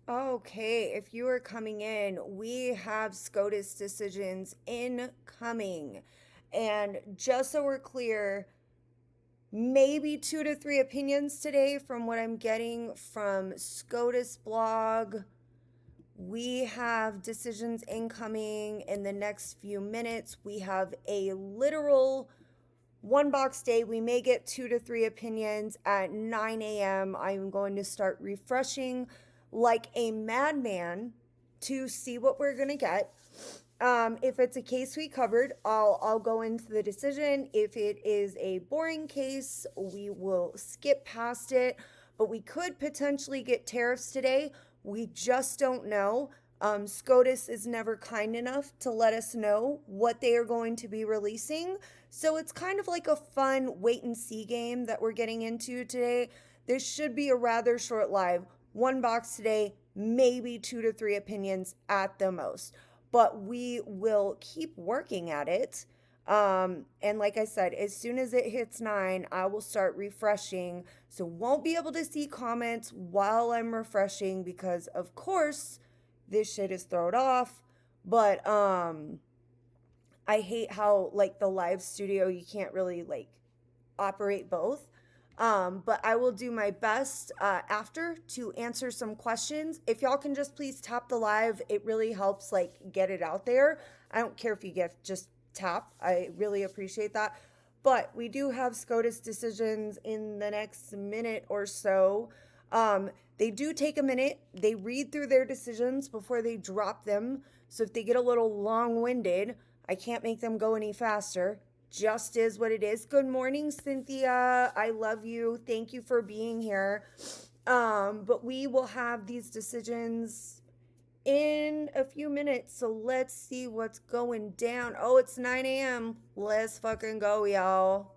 Okay, if you are coming in, we have SCOTUS decisions incoming. And just so we're clear, maybe 2 to 3 opinions today from what I'm getting from SCOTUS blog. We have decisions incoming in the next few minutes. We have a literal one box day. We may get 2 to 3 opinions at 9 a.m. I'm going to start refreshing like a madman to see what we're going to get. If it's a case we covered, I'll go into the decision. If it is a boring case, we will skip past it. But we could potentially get tariffs today. We just don't know. SCOTUS is never kind enough to let us know what they are going to be releasing. So it's kind of like a fun wait and see game that we're getting into today. This should be a rather short live. One box today, maybe 2 to 3 opinions at the most. But we will keep working at it. And like I said, as soon as it hits 9, I will start refreshing. So won't be able to see comments while I'm refreshing because of course this shit is thrown off. But I hate how like the live studio you can't really like operate both. But I will do my best after to answer some questions. If y'all can just please tap the live, it really helps like get it out there. I don't care if you get just tap. I really appreciate that. But we do have SCOTUS decisions in the next minute or so. They do take a minute. They read through their decisions before they drop them. So if they get a little long-winded, I can't make them go any faster. Just is what it is. Good morning, Cynthia. I love you. Thank you for being here. But we will have these decisions in a few minutes. So let's see what's going down. Oh, it's 9 a.m. Let's fucking go, y'all.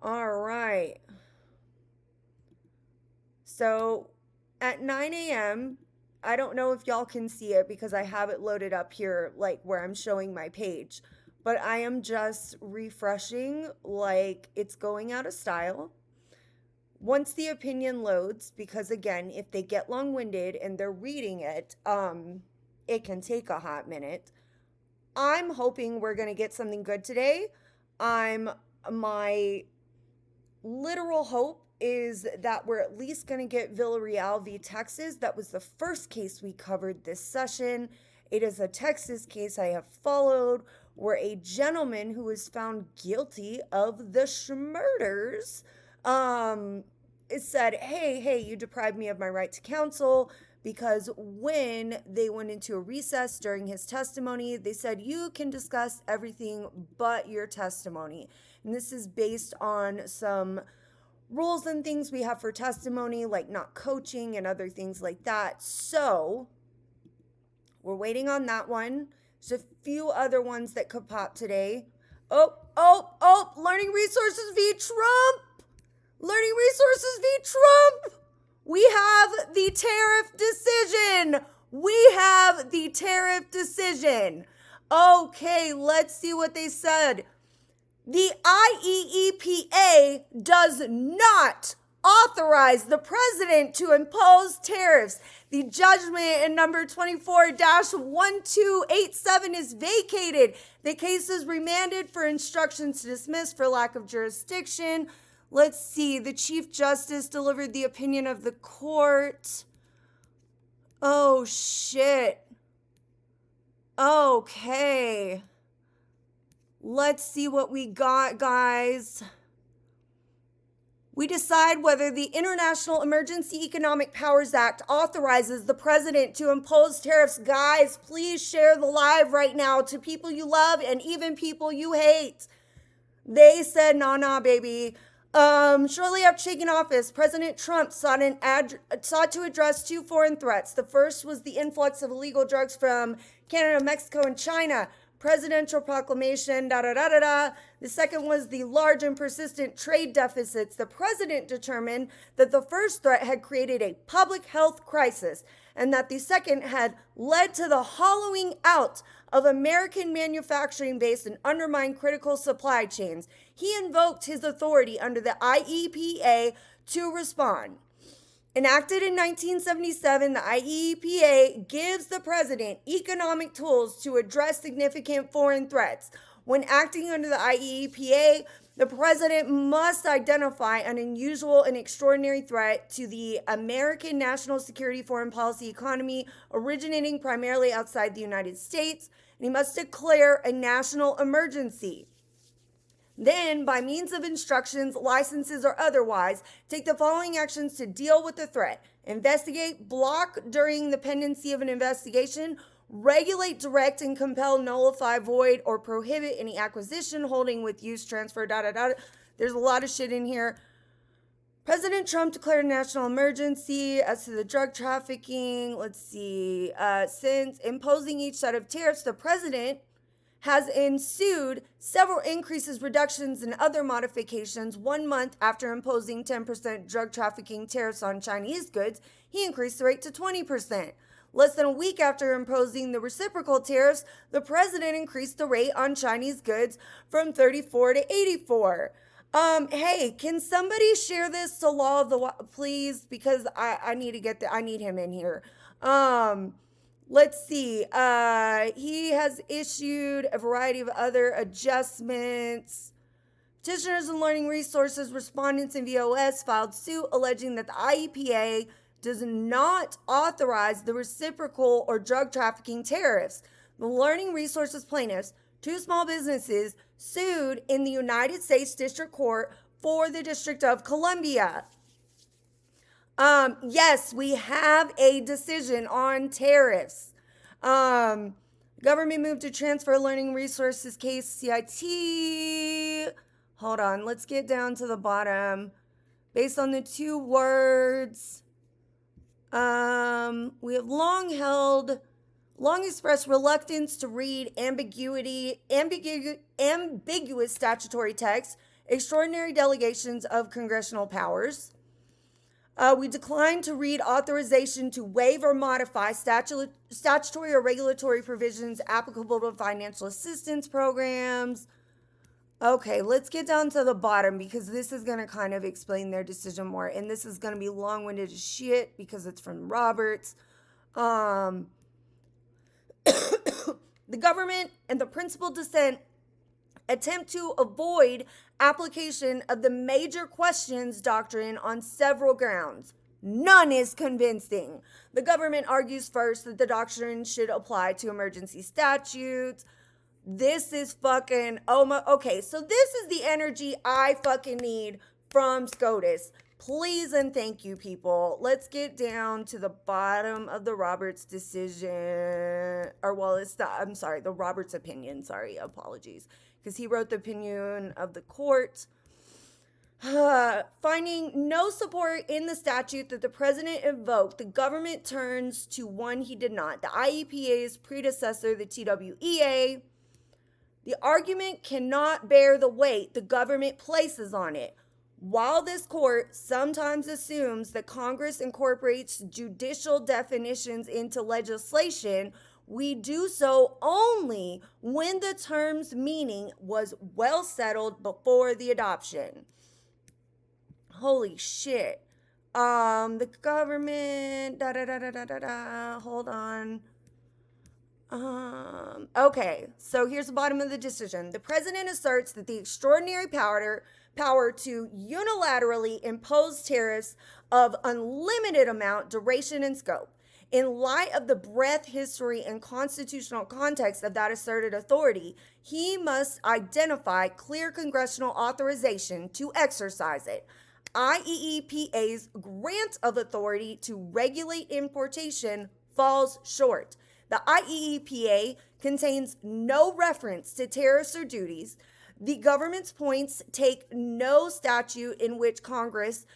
All right. So at 9 a.m., I don't know if y'all can see it because I have it loaded up here, like where I'm showing my page. But I am just refreshing like it's going out of style. Once the opinion loads, because again, if they get long-winded and they're reading it, it can take a hot minute. I'm hoping we're gonna get something good today. My literal hope is that we're at least gonna get Villarreal v. Texas. That was the first case we covered this session. It is a Texas case I have followed where a gentleman who was found guilty of the schmurders said, hey, you deprived me of my right to counsel, because when they went into a recess during his testimony, they said, you can discuss everything but your testimony. And this is based on some rules and things we have for testimony, like not coaching and other things like that. So we're waiting on that one. There's a few other ones that could pop today. Oh, Learning Resources v. Trump. Learning Resources v. Trump. We have the tariff decision. We have the tariff decision. Okay, let's see what they said. The IEEPA does not authorize the president to impose tariffs. The judgment in number 24-1287 is vacated. The case is remanded for instructions to dismiss for lack of jurisdiction. Let's see. The Chief Justice delivered the opinion of the court. Oh, shit. Okay. Let's see what we got, guys. We decide whether the International Emergency Economic Powers Act authorizes the president to impose tariffs. Guys, please share the live right now to people you love and even people you hate. They said, nah, baby. Shortly after taking office, President Trump sought to address 2 foreign threats. The first was the influx of illegal drugs from Canada, Mexico, and China. Presidential proclamation, The second was the large and persistent trade deficits. The president determined that the first threat had created a public health crisis and that the second had led to the hollowing out of American manufacturing base and undermined critical supply chains. He invoked his authority under the IEEPA to respond. Enacted in 1977, the IEEPA gives the president economic tools to address significant foreign threats. When acting under the IEEPA, the president must identify an unusual and extraordinary threat to the American national security, foreign policy, economy, originating primarily outside the United States, and he must declare a national emergency. Then, by means of instructions, licenses, or otherwise, take the following actions to deal with the threat: investigate, block during the pendency of an investigation, regulate, direct, and compel, nullify, void, or prohibit any acquisition, holding, with use, transfer, There's a lot of shit in here. President Trump declared a national emergency as to the drug trafficking. Let's see. Since imposing each set of tariffs, the president has ensued several increases, reductions, and other modifications. 1 month after imposing 10% drug trafficking tariffs on Chinese goods, he increased the rate to 20%. Less than a week after imposing the reciprocal tariffs, the president increased the rate on Chinese goods from 34 to 84. Hey, can somebody share this to Law of the please? Because I need to get I need him in here. Let's see. He has issued a variety of other adjustments. Petitioners and learning resources, respondents, and VOS filed suit alleging that the IEPA does not authorize the reciprocal or drug trafficking tariffs. The learning resources plaintiffs, two small businesses, sued in the United States District Court for the District of Columbia. Yes, we have a decision on tariffs. Government moved to transfer learning resources case CIT. Hold on, let's get down to the bottom. Based on the two words, we have long expressed reluctance to read ambiguous statutory text, extraordinary delegations of congressional powers. We decline to read authorization to waive or modify statutory or regulatory provisions applicable to financial assistance programs. Okay, let's get down to the bottom because this is going to kind of explain their decision more. And this is going to be long-winded as shit because it's from Roberts. The government and the principal dissent attempt to avoid application of the major questions doctrine on several grounds. None is convincing. The government argues first that the doctrine should apply to emergency statutes. This is fucking, okay, so this is the energy I fucking need from SCOTUS. Please and thank you, people. Let's get down to the bottom of the Roberts decision, the Roberts opinion, apologies. Because he wrote the opinion of the court. Finding no support in the statute that the president invoked, the government turns to one he did not, the IEPA's predecessor, the TWEA. The argument cannot bear the weight the government places on it. While this court sometimes assumes that Congress incorporates judicial definitions into legislation, we do so only when the term's meaning was well settled before the adoption. Holy shit. The government, hold on. Okay, so here's the bottom of the decision. The president asserts that the extraordinary power to unilaterally impose tariffs of unlimited amount, duration, and scope. In light of the breadth, history, and constitutional context of that asserted authority, he must identify clear congressional authorization to exercise it. IEEPA's grant of authority to regulate importation falls short. The IEEPA contains no reference to tariffs or duties. The government's points take no statute in which Congress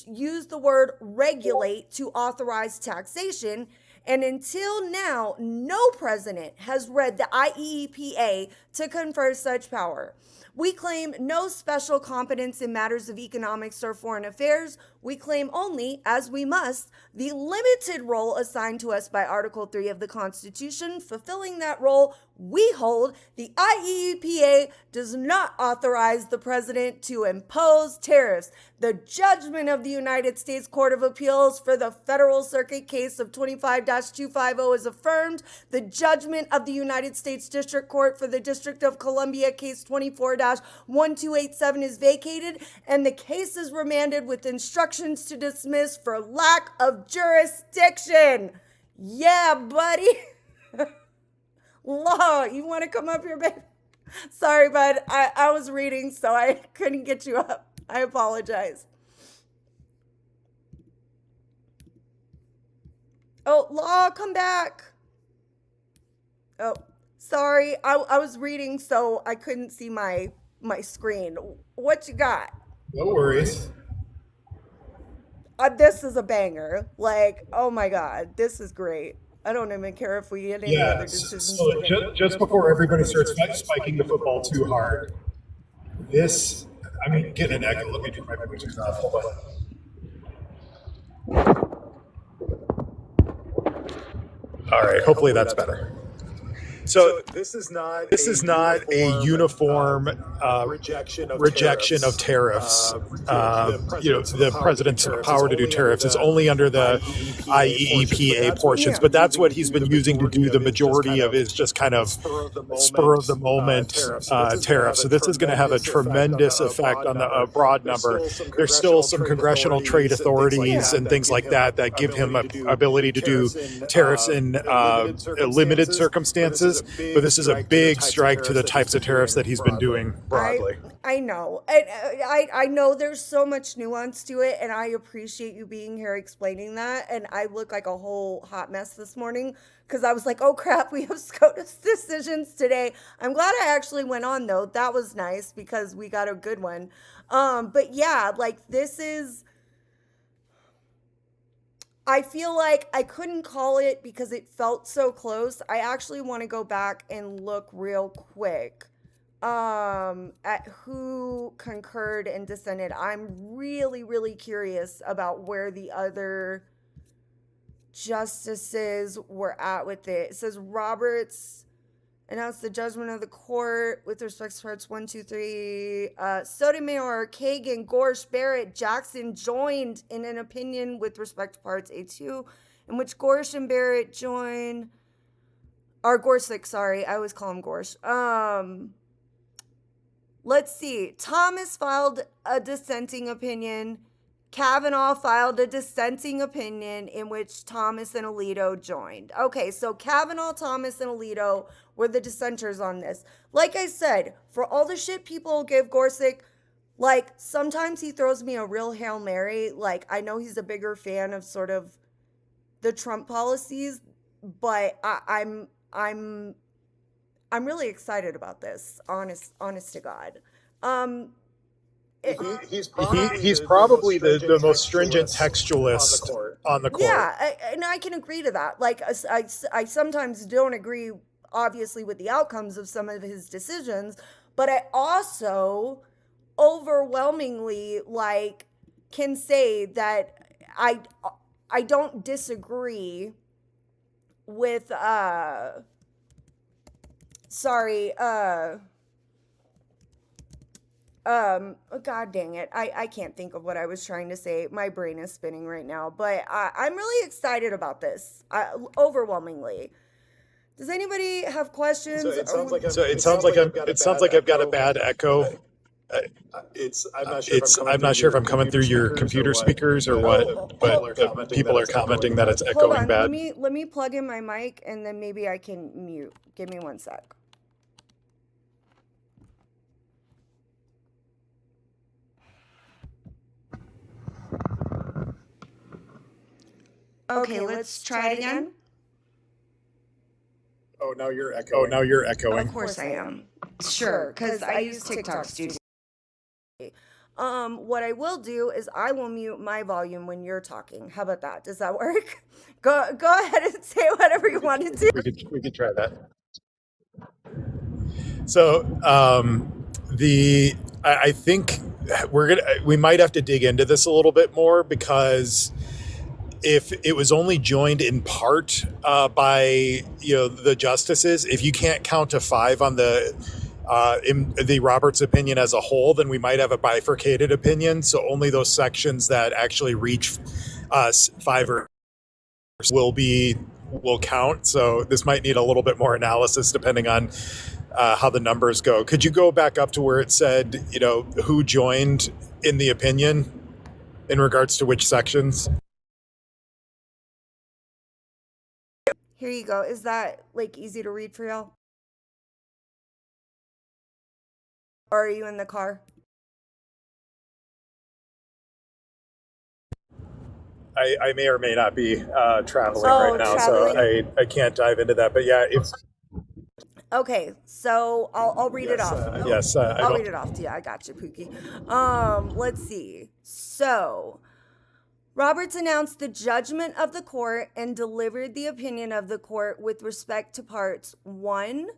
used the word regulate to authorize taxation, and until now, no president has read the IEEPA to confer such power. We claim no special competence in matters of economics or foreign affairs. We claim only, as we must, the limited role assigned to us by Article 3 of the Constitution. Fulfilling that role, we hold the IEEPA does not authorize the president to impose tariffs. The judgment of the United States Court of Appeals for the Federal Circuit case of 25-250 is affirmed. The judgment of the United States District Court for the District of Columbia case 24-1287 is vacated, and the case is remanded with instructions to dismiss for lack of jurisdiction. Yeah, buddy. Law, you want to come up here, babe? Sorry, bud. I was reading, so I couldn't get you up. I apologize. Oh, Law, come back. Oh, sorry. I was reading, so I couldn't see my screen. What you got? No worries. This is a banger. Like, oh my God, this is great. I don't even care if we get any other decisions. So just before everybody starts spiking the football too hard, this, I mean, get an echo. Let me do my Bluetooth off. Hold on. All right, hopefully that's better. So this is not a uniform rejection of tariffs. The president's power to do tariffs is only under the IEEPA portions, but that's what he's been using to do the majority of his just kind of spur of the moment tariffs. So this is going to have a tremendous effect on the broad number. There's still some congressional trade authorities and things like that that give him an ability to do tariffs in limited circumstances. But this is a big strike to the types of tariffs that he's been doing broadly. I know. And I know there's so much nuance to it, and I appreciate you being here explaining that. And I look like a whole hot mess this morning because I was like, oh crap, we have SCOTUS decisions today. I'm glad I actually went on, though. That was nice because we got a good one. But yeah, like this is... I feel like I couldn't call it because it felt so close. I actually want to go back and look real quick at who concurred and dissented. I'm really, really curious about where the other justices were at with it. It says Roberts announced the judgment of the court with respect to parts 1, 2, 3. Sotomayor, Kagan, Gorsh, Barrett, Jackson joined in an opinion with respect to parts A2, in which Gorsh and Barrett join. Or Gorsuch, sorry. I always call him Gorsh. Let's see. Thomas filed a dissenting opinion. Kavanaugh filed a dissenting opinion in which Thomas and Alito joined. Okay, so Kavanaugh, Thomas, and Alito were the dissenters on this. Like I said, for all the shit people give Gorsuch, like sometimes he throws me a real Hail Mary. Like I know he's a bigger fan of sort of the Trump policies, but I'm really excited about this. Honest to God. He's probably the most stringent textualist on the court. Yeah, and I can agree to that. Like, I sometimes don't agree, obviously, with the outcomes of some of his decisions, but I also overwhelmingly, like, can say that I don't disagree with, God dang it. I can't think of what I was trying to say. My brain is spinning right now, but I'm really excited about this. Overwhelmingly. Does anybody have questions? So it sounds like I've got a bad echo. I'm not sure if I'm coming through your computer speakers or what, but people are commenting that it's echoing bad. Let me plug in my mic and then maybe I can mute. Give me one sec. Okay, let's try it again. Oh, now you're echoing. Of course I am. Sure, because I use TikTok Studio. What I will do is I will mute my volume when you're talking. How about that? Does that work? Go ahead and say whatever you want to do. We could try that. So I think we might have to dig into this a little bit more, because if it was only joined in part by the justices, if you can't count to five on in the Roberts opinion as a whole, then we might have a bifurcated opinion. So only those sections that actually reach five or will count. So this might need a little bit more analysis depending on how the numbers go. Could you go back up to where it said, who joined in the opinion in regards to which sections? Here you go. Is that like easy to read for y'all? Or are you in the car? I may or may not be traveling right now, traveling. so I can't dive into that. But yeah, it's okay. So I'll read it off. I'll read it off to you. I got you, Pookie. Let's see. So Roberts announced the judgment of the court and delivered the opinion of the court with respect to parts 1,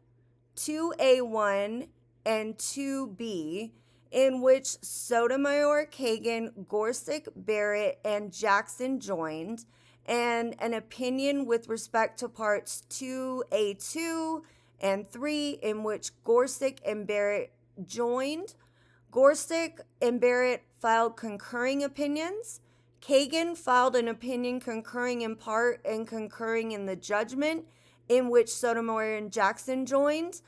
2A1, and 2B, in which Sotomayor, Kagan, Gorsuch, Barrett, and Jackson joined, and an opinion with respect to parts 2A2 and 3, in which Gorsuch and Barrett joined. Gorsuch and Barrett filed concurring opinions. Kagan filed an opinion concurring in part and concurring in the judgment, in which Sotomayor and Jackson joined.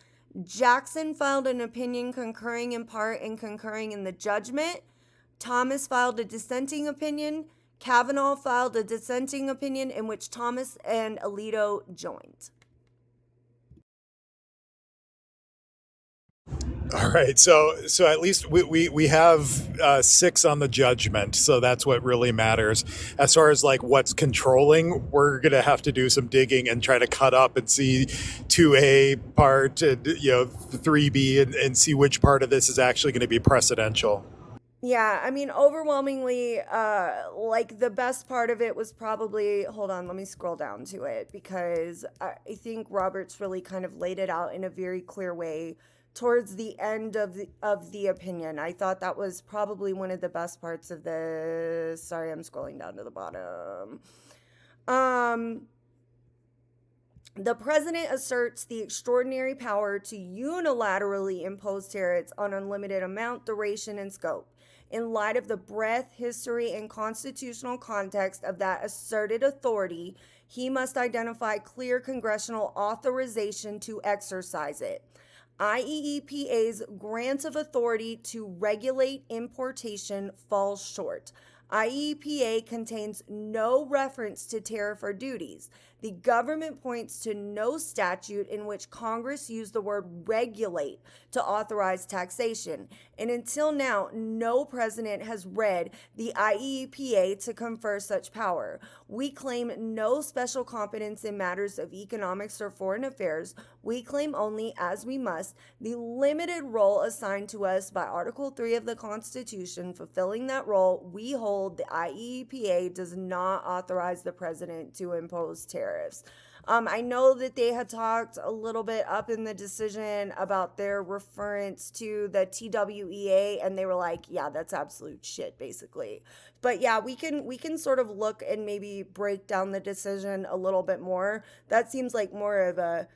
Jackson filed an opinion concurring in part and concurring in the judgment. Thomas filed a dissenting opinion. Kavanaugh filed a dissenting opinion, in which Thomas and Alito joined. all right. So at least we have 6 on the judgment. So that's what really matters. As far as like what's controlling, we're gonna have to do some digging and try to cut up and see 2A part and 3B and see which part of this is actually going to be precedential. Yeah, I mean, overwhelmingly, like the best part of it was probably, hold on, let me scroll down to it, because I think Roberts really kind of laid it out in a very clear way towards the end of the opinion. I thought that was probably one of the best parts of this. Sorry, I'm scrolling down to the bottom. The president asserts the extraordinary power to unilaterally impose tariffs on unlimited amount, duration, and scope. In light of the breadth, history, and constitutional context of that asserted authority, he must identify clear congressional authorization to exercise it. IEEPA's grant of authority to regulate importation falls short. IEEPA contains no reference to tariff or duties. The government points to no statute in which Congress used the word regulate to authorize taxation. And until now, no president has read the IEEPA to confer such power. We claim no special competence in matters of economics or foreign affairs. We claim only, as we must, the limited role assigned to us by Article 3 of the Constitution. Fulfilling that role, we hold the IEEPA does not authorize the president to impose tariffs. I know that they had talked a little bit up in the decision about their reference to the TWEA, and they were like, yeah, that's absolute shit, basically. But yeah, we can sort of look and maybe break down the decision a little bit more. That seems like more of a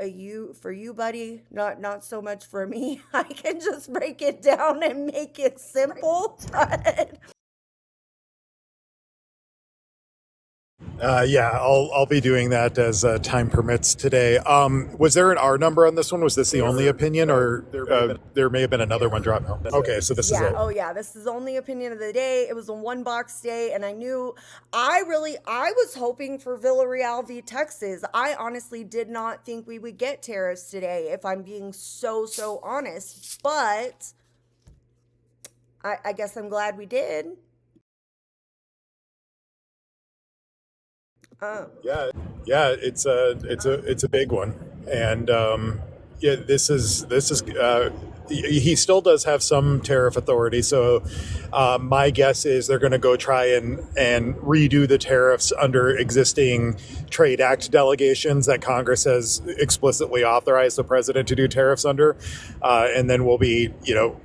you for you, buddy, not so much for me. I can just break it down and make it simple. But Yeah, I'll be doing that as time permits today. Was there an R number on this one? Was this the only opinion, or there may have been another one dropped? Okay, so this is it. Oh yeah, this is the only opinion of the day. It was a one box day, and I was hoping for Villarreal v. Texas. I honestly did not think we would get tariffs today, if I'm being so honest. But I guess I'm glad we did. Yeah, it's a big one, and yeah, this is he still does have some tariff authority. So my guess is they're going to go try and redo the tariffs under existing Trade Act delegations that Congress has explicitly authorized the president to do tariffs under. And then we'll be,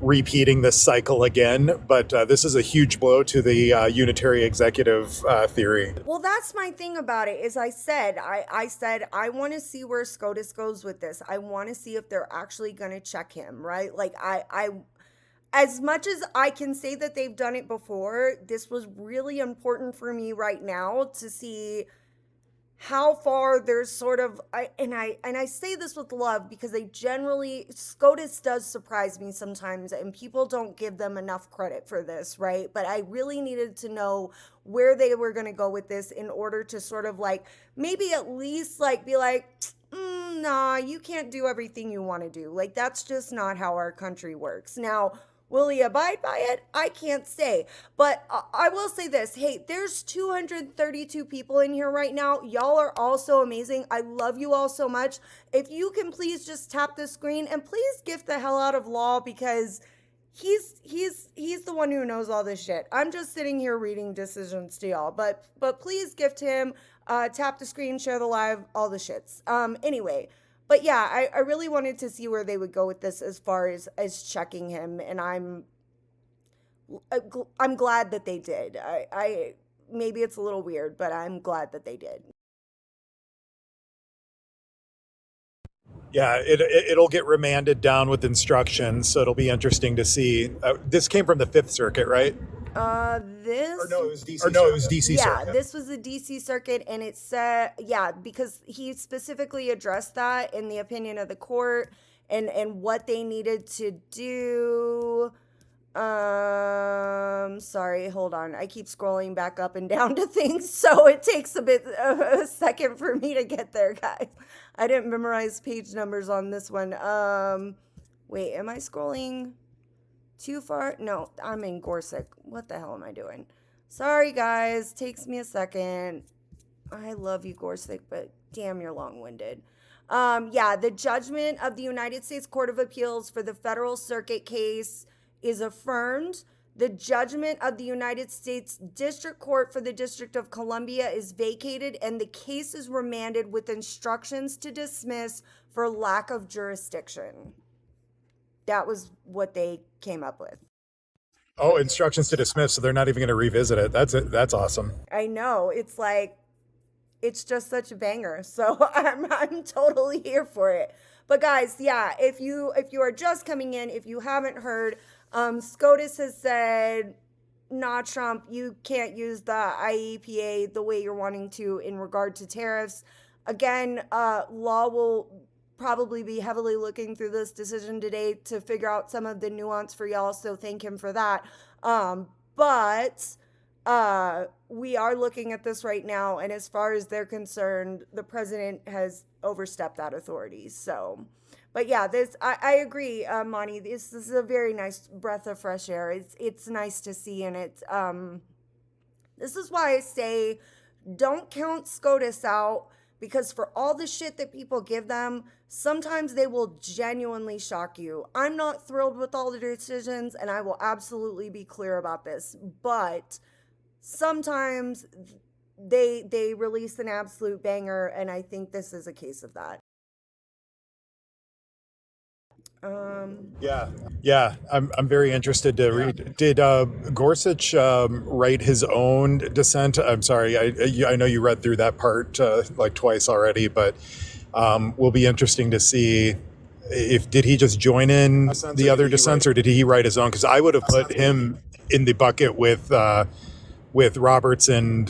repeating this cycle again. But this is a huge blow to the unitary executive theory. Well, that's my thing about it. Is I said I want to see where SCOTUS goes with this. I want to see if they're actually going to check him, right? Like I as much as I can say that they've done it before, this was really important for me right now to see how far there's sort of I say this with love because they generally SCOTUS does surprise me sometimes and people don't give them enough credit for this, right? But I really needed to know where they were going to go with this in order to sort of like maybe at least like be like nah, you can't do everything you want to do. Like that's just not how our country works. Now, will he abide by it? I can't say. But I will say this. Hey, there's 232 people in here right now. Y'all are all so amazing. I love you all so much. If you can please just tap the screen and please gift the hell out of Law because he's the one who knows all this shit. I'm just sitting here reading decisions to y'all. But please gift him, tap the screen, share the live, all the shits. Anyway. But yeah, I really wanted to see where they would go with this as far as checking him, and I'm glad that they did. I maybe it's a little weird, but I'm glad that they did. Yeah, it'll get remanded down with instructions, so it'll be interesting to see. This came from the Fifth Circuit, right? This or no, it was DC. Or no, it was DC. Yeah, Circuit. This was the DC Circuit, and it said because he specifically addressed that in the opinion of the court and what they needed to do. Sorry, hold on. I keep scrolling back up and down to things, so it takes a second for me to get there, guys. I didn't memorize page numbers on this one. Wait, am I scrolling too far? No, I'm in Gorsuch. What the hell am I doing? Sorry, guys. Takes me a second. I love you, Gorsuch, but damn, you're long-winded. The judgment of the United States Court of Appeals for the Federal Circuit case is affirmed. The judgment of the United States District Court for the District of Columbia is vacated, and the case is remanded with instructions to dismiss for lack of jurisdiction. That was what they came up with. Oh, instructions to dismiss, so they're not even going to revisit it. That's awesome. I know. It's like, it's just such a banger. So I'm totally here for it. But guys, yeah, if you are just coming in, if you haven't heard, SCOTUS has said, nah, Trump, you can't use the IEEPA the way you're wanting to in regard to tariffs. Again, Law will probably be heavily looking through this decision today to figure out some of the nuance for y'all, so thank him for that. But we are looking at this right now, and as far as they're concerned, the president has overstepped that authority. So, but yeah, I agree, Monty. This is a very nice breath of fresh air. It's nice to see, and this is why I say don't count SCOTUS out, because for all the shit that people give them, sometimes they will genuinely shock you. I'm not thrilled with all the decisions, and I will absolutely be clear about this, but sometimes they release an absolute banger, and I think this is a case of that. Yeah, I'm very interested to read. Did Gorsuch write his own dissent? I'm sorry, I know you read through that part like twice already, but will be interesting to see did he just join in the other dissents, or did he write his own? Because I would have put him in the bucket with Roberts and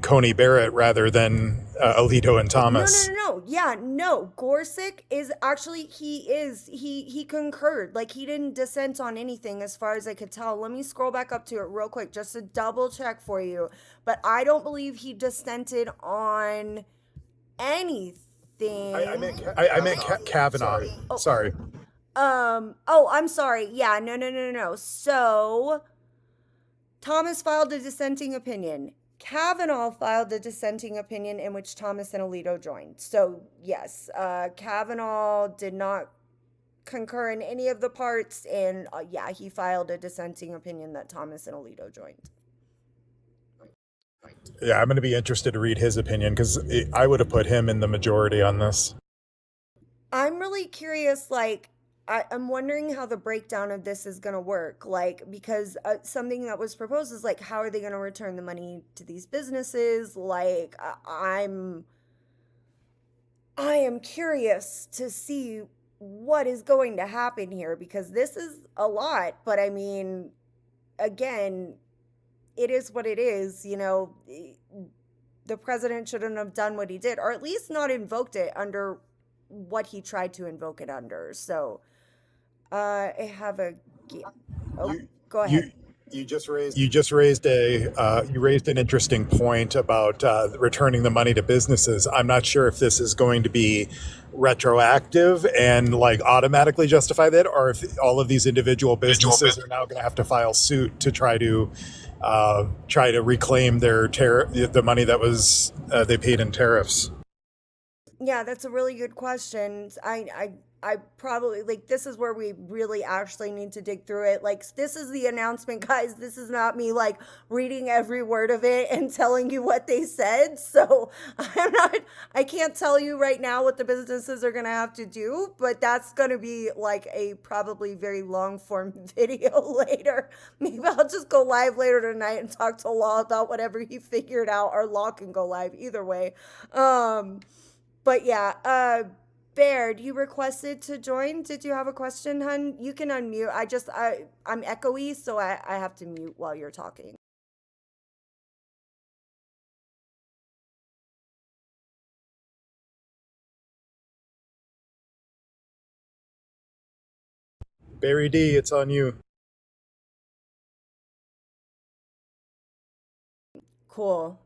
Coney Barrett rather than Alito and Thomas. No. Yeah, no. Gorsuch is actually, he concurred. Like, he didn't dissent on anything as far as I could tell. Let me scroll back up to it real quick just to double check for you. But I don't believe he dissented on anything. I meant Kavanaugh. Sorry. I'm sorry. Yeah, no. So, Thomas filed a dissenting opinion. Kavanaugh filed a dissenting opinion in which Thomas and Alito joined. So, yes, Kavanaugh did not concur in any of the parts. And yeah, he filed a dissenting opinion that Thomas and Alito joined. Yeah, I'm going to be interested to read his opinion because I would have put him in the majority on this. I'm really curious, like, I'm wondering how the breakdown of this is going to work. Like, because something that was proposed is like, how are they going to return the money to these businesses? Like, I am curious to see what is going to happen here because this is a lot. But I mean, again, it is what it is. You know, the president shouldn't have done what he did, or at least not invoked it under what he tried to invoke it under. So, I have a. Oh, go ahead. You just raised an interesting point about returning the money to businesses. I'm not sure if this is going to be retroactive and like automatically justify that, or if all of these individual businesses are now going to have to file suit to try to reclaim the money that was they paid in tariffs. Yeah, that's a really good question. I probably like this is where we really actually need to dig through it. Like this is the announcement, guys. This is not me like reading every word of it and telling you what they said. So I can't tell you right now what the businesses are gonna have to do, but that's gonna be like a probably very long form video later. Maybe I'll just go live later tonight and talk to Law about whatever he figured out, or Law can go live either way. But yeah, Baird, you requested to join. Did you have a question, hun? You can unmute. I'm echoey, so I have to mute while you're talking. Barry D, it's on you. Cool.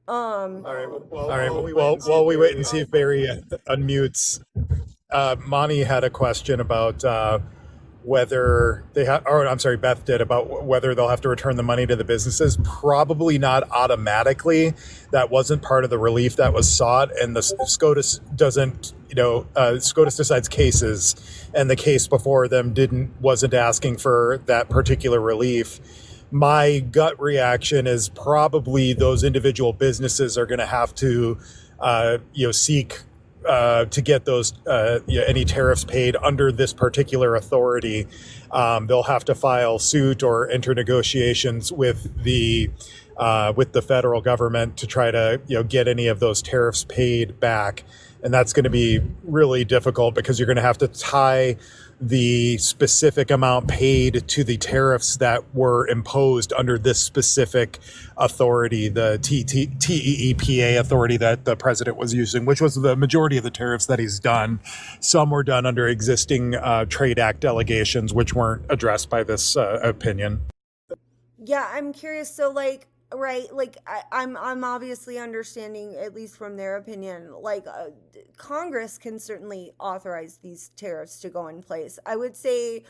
All right. Well, while we wait and see if Barry unmutes, Monty had a question about whether they have, or I'm sorry, Beth did, about whether they'll have to return the money to the businesses. Probably not automatically. That wasn't part of the relief that was sought, and the SCOTUS doesn't. SCOTUS decides cases, and the case before them wasn't asking for that particular relief. My gut reaction is probably those individual businesses are going to have to, seek to get those any tariffs paid under this particular authority. They'll have to file suit or enter negotiations with the federal government to try to get any of those tariffs paid back, and that's going to be really difficult because you're going to have to tie the specific amount paid to the tariffs that were imposed under this specific authority, the TEEPA authority that the president was using, which was the majority of the tariffs that he's done. Some were done under existing Trade Act delegations, which weren't addressed by this opinion. Yeah, I'm curious. So, like, right, like I'm obviously understanding, at least from their opinion, like Congress can certainly authorize these tariffs to go in place. I would say,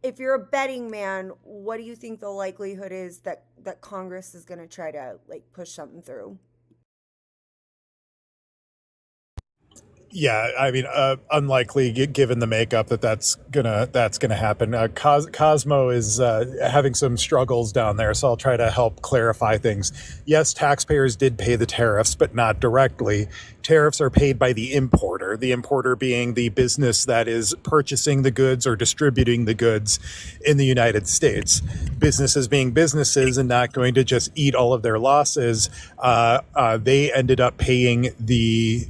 if you're a betting man, what do you think the likelihood is that Congress is going to try to like push something through? Yeah, I mean, unlikely given the makeup that's gonna happen. Cosmo is having some struggles down there, so I'll try to help clarify things. Yes, taxpayers did pay the tariffs, but not directly. Tariffs are paid by the importer being the business that is purchasing the goods or distributing the goods in the United States. Businesses being businesses and not going to just eat all of their losses, they ended up paying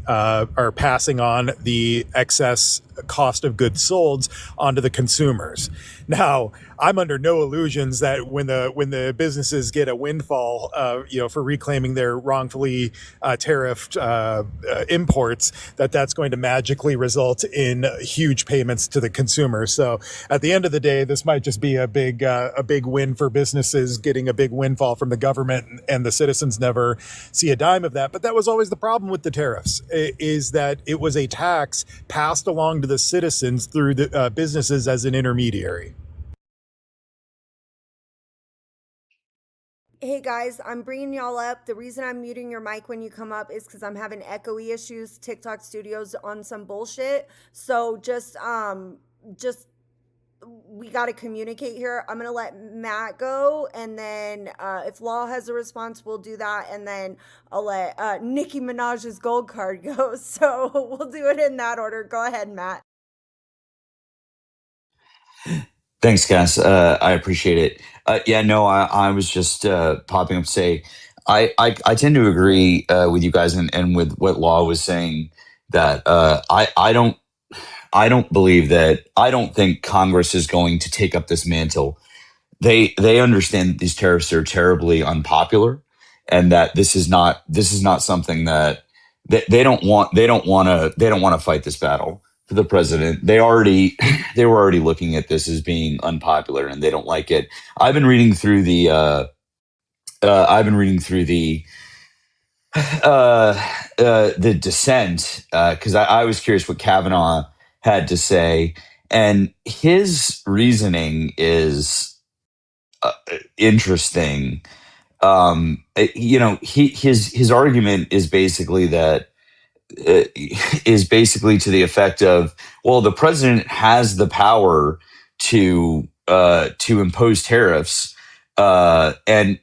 or passing on the excess cost of goods sold onto the consumers. Now, I'm under no illusions that when the businesses get a windfall, for reclaiming their wrongfully tariffed imports, that's going to magically result in huge payments to the consumer. So at the end of the day, this might just be a big win for businesses getting a big windfall from the government, and the citizens never see a dime of that. But that was always the problem with the tariffs, is that it was a tax passed along to the citizens through the businesses as an intermediary. Hey guys, I'm bringing y'all up. The reason I'm muting your mic when you come up is because I'm having echoey issues. TikTok Studios on some bullshit. So just just we got to communicate here. I'm going to let Matt go. And then if Law has a response, we'll do that. And then I'll let Nicki Minaj's gold card go. So we'll do it in that order. Go ahead, Matt. Thanks, Cass. I appreciate it. Yeah, no, I was just popping up to say I tend to agree with you guys and with what Law was saying that I don't believe that I don't think Congress is going to take up this mantle. They understand that these tariffs are terribly unpopular, and that this is not something that they don't want to fight this battle for the president. They were already looking at this as being unpopular, and they don't like it. I've been reading through the I've been reading through the dissent because I was curious what Kavanaugh had to say, and his reasoning is interesting. His argument uh, is basically to the effect of, well, the president has the power to impose tariffs, and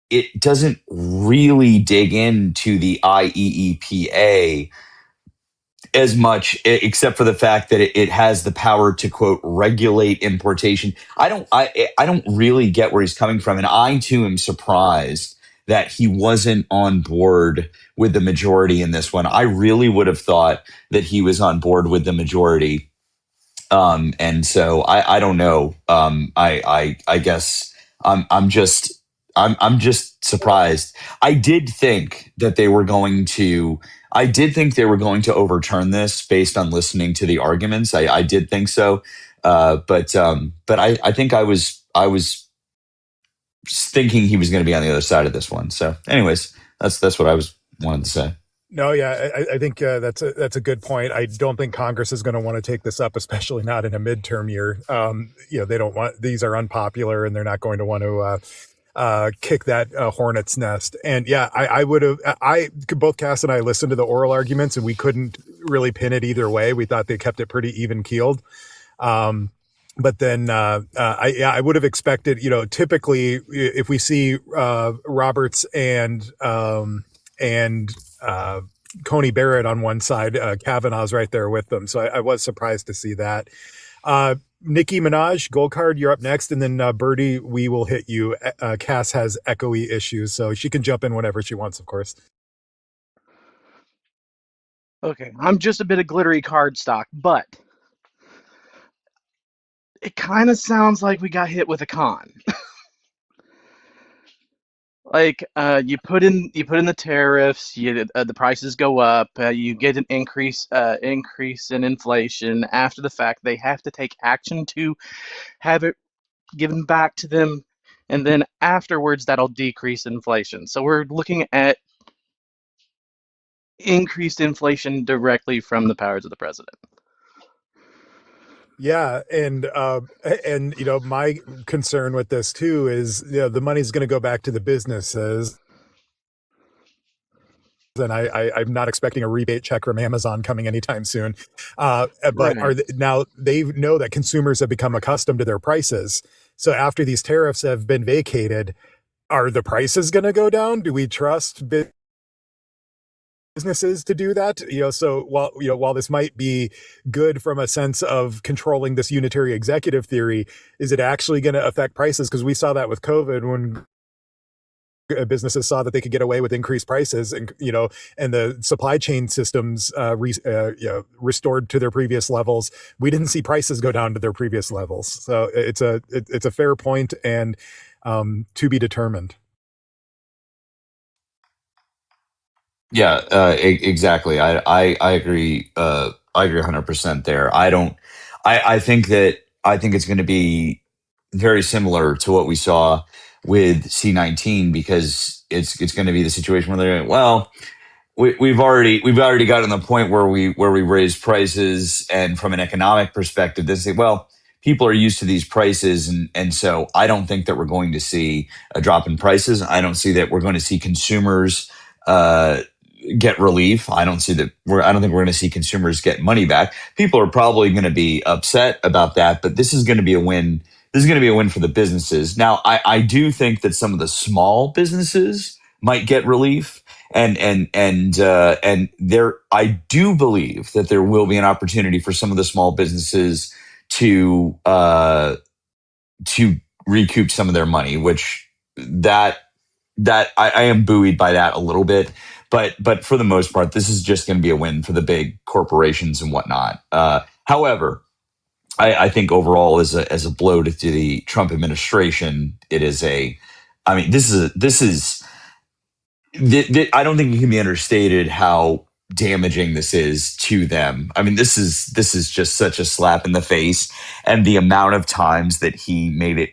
it doesn't really dig into the IEEPA as much, except for the fact that it has the power to quote regulate importation. I don't really get where he's coming from, and I too am surprised that he wasn't on board with the majority in this one. I really would have thought that he was on board with the majority, and so I don't know. I guess I'm just surprised. I did think that they were going to. I did think they were going to overturn this based on listening to the arguments. I did think so, but I think I was thinking he was going to be on the other side of this one. So, anyways, that's what I was wanted to say. No, yeah, I think that's a good point. I don't think Congress is going to want to take this up, especially not in a midterm year. They don't want, these are unpopular, and they're not going to want to kick that hornet's nest. And yeah, I would have. Both Cass and I listened to the oral arguments, and we couldn't really pin it either way. We thought they kept it pretty even keeled. But then I would have expected, typically if we see Roberts and Coney Barrett on one side, Kavanaugh's right there with them. So I was surprised to see that. Nicki Minaj, gold card, you're up next. And then Birdie, we will hit you. Cass has echoey issues, so she can jump in whenever she wants, of course. Okay, I'm just a bit of glittery cardstock, but it kind of sounds like we got hit with a con. Like you put in the tariffs, the prices go up, you get an increase in inflation. After the fact, they have to take action to have it given back to them, and then afterwards that'll decrease inflation. So we're looking at increased inflation directly from the powers of the president. Yeah, and my concern with this too is, the money's going to go back to the businesses, and I'm not expecting a rebate check from Amazon coming anytime soon. But Right. now they know that consumers have become accustomed to their prices. So after these tariffs have been vacated, are the prices going to go down? Do we trust businesses to do that? So while this might be good from a sense of controlling this unitary executive theory, is it actually going to affect prices? Because we saw that with COVID, when businesses saw that they could get away with increased prices, and and the supply chain systems restored to their previous levels. We didn't see prices go down to their previous levels. So it's a fair point, and to be determined. Yeah, exactly. I agree. I agree 100% there. I don't. I think it's going to be very similar to what we saw with C-19, because it's going to be the situation where they're, well, we've already gotten to the point where we raise prices, and from an economic perspective, they say, well, people are used to these prices, and so I don't think that we're going to see a drop in prices. I don't see that we're going to see consumers get relief. I don't think we're going to see consumers get money back. People are probably going to be upset about that, but this is going to be a win. This is going to be a win for the businesses. Now, I do think that some of the small businesses might get relief, and there, I do believe that there will be an opportunity for some of the small businesses to recoup some of their money, which that I am buoyed by that a little bit. But for the most part, this is just going to be a win for the big corporations and whatnot. However, I think overall, as a blow to the Trump administration, it is a. I mean, this is. I don't think it can be understated how damaging this is to them. I mean, this is just such a slap in the face, and the amount of times that he made it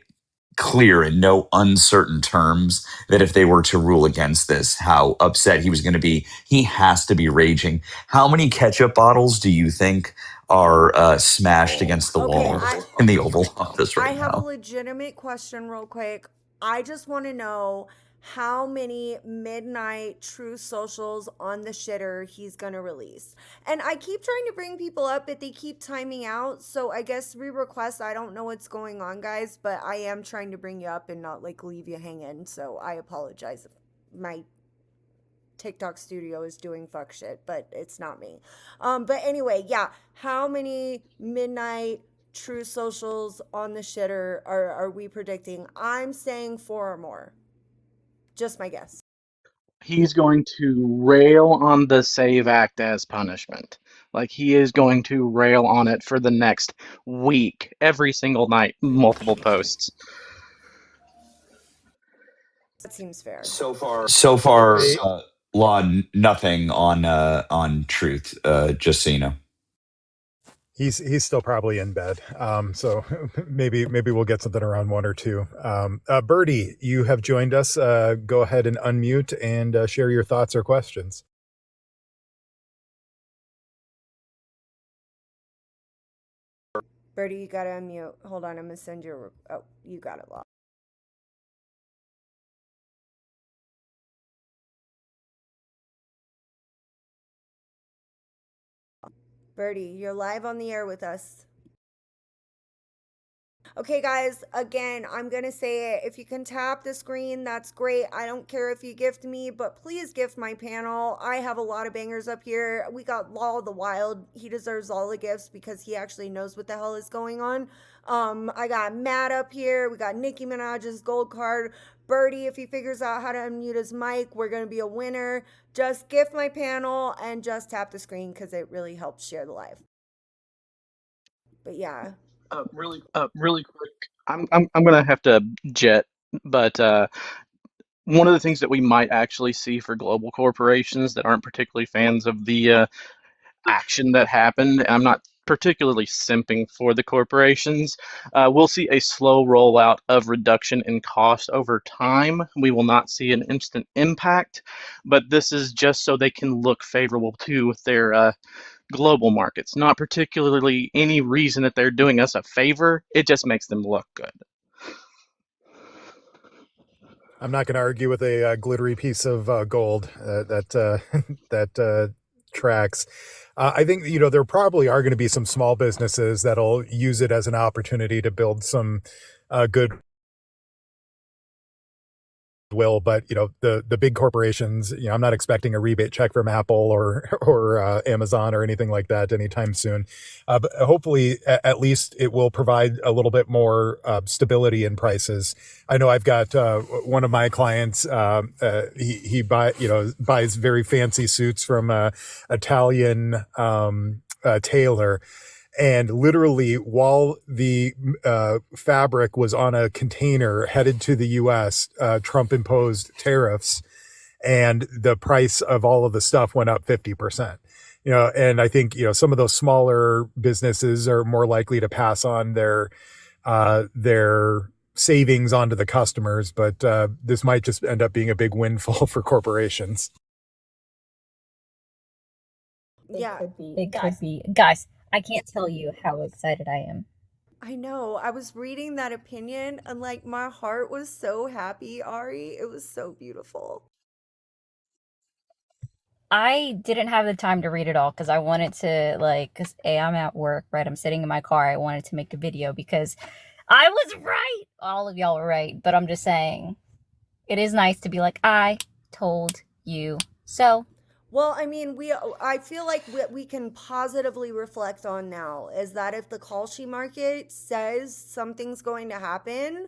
clear in no uncertain terms that if they were to rule against this, how upset he was going to be. He has to be raging. How many ketchup bottles do you think are smashed against the Okay, wall in the Oval Office I right have a now? legitimate question, real quick. I just want to know how many midnight true socials on the shitter he's going to release. And I keep trying to bring people up, but they keep timing out. So I guess re-request. I don't know what's going on, guys, but I am trying to bring you up and not like leave you hanging. So I apologize if my TikTok studio is doing fuck shit, but it's not me. But anyway, yeah. How many midnight true socials on the shitter are we predicting? I'm saying 4 or more. Just my guess. He's going to rail on the SAVE Act as punishment. Like, he is going to rail on it for the next week, every single night, multiple posts. That seems fair. So far, Hey, Law, nothing on truth. Just so you know. he's still probably in bed. So maybe we'll get something around 1 or 2. Birdie, you have joined us. Go ahead and unmute and share your thoughts or questions. Birdie, you gotta unmute. Hold on, I'm gonna send you a. Oh, you got it, Law. Birdie, you're live on the air with us. Okay, guys, again, I'm going to say it. If you can tap the screen, that's great. I don't care if you gift me, but please gift my panel. I have a lot of bangers up here. We got Law the Wild. He deserves all the gifts because he actually knows what the hell is going on. I got Matt up here. We got Nicki Minaj's gold card. Birdie, if he figures out how to unmute his mic, we're going to be a winner. Just gift my panel and just tap the screen because it really helps share the live. But yeah. Really quick, I'm gonna have to jet, but one of the things that we might actually see for global corporations that aren't particularly fans of the action that happened, and I'm not particularly simping for the corporations, we'll see a slow rollout of reduction in cost over time. We will not see an instant impact, but this is just so they can look favorable to their global markets. Not particularly any reason that they're doing us a favor. It just makes them look good. I'm not going to argue with a glittery piece of gold that that tracks. I think there probably are going to be some small businesses that'll use it as an opportunity to build some good will, but the big corporations, I'm not expecting a rebate check from Apple or Amazon or anything like that anytime soon. But hopefully, at least it will provide a little bit more stability in prices. I know I've got one of my clients. He buys very fancy suits from Italian tailor. And literally, while the fabric was on a container headed to the U.S., Trump imposed tariffs, and the price of all of the stuff went up 50%. And I think some of those smaller businesses are more likely to pass on their savings onto the customers, but this might just end up being a big windfall for corporations. Yeah. It could be. Guys, I can't tell you how excited I am. I know. I was reading that opinion and like my heart was so happy, Ari. It was so beautiful. I didn't have the time to read it all because I wanted to, like, because A, I'm at work, right? I'm sitting in my car. I wanted to make a video because I was right. All of y'all were right. But I'm just saying, it is nice to be like, I told you so. Well, I mean, I feel like what we can positively reflect on now is that if the Kalshi market says something's going to happen,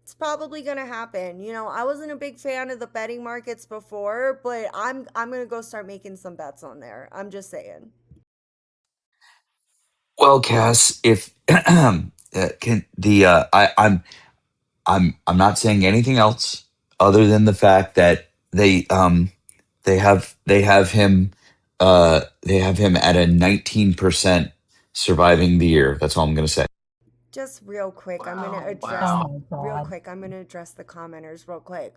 it's probably going to happen. You know, I wasn't a big fan of the betting markets before, but I'm going to go start making some bets on there. I'm just saying. Well, Cass, if can the I'm not saying anything else other than the fact that they have him at a 19% surviving the year. That's all I'm going to say. Just real quick, I'm going to address Oh my real God. quick. I'm going to address the commenters real quick.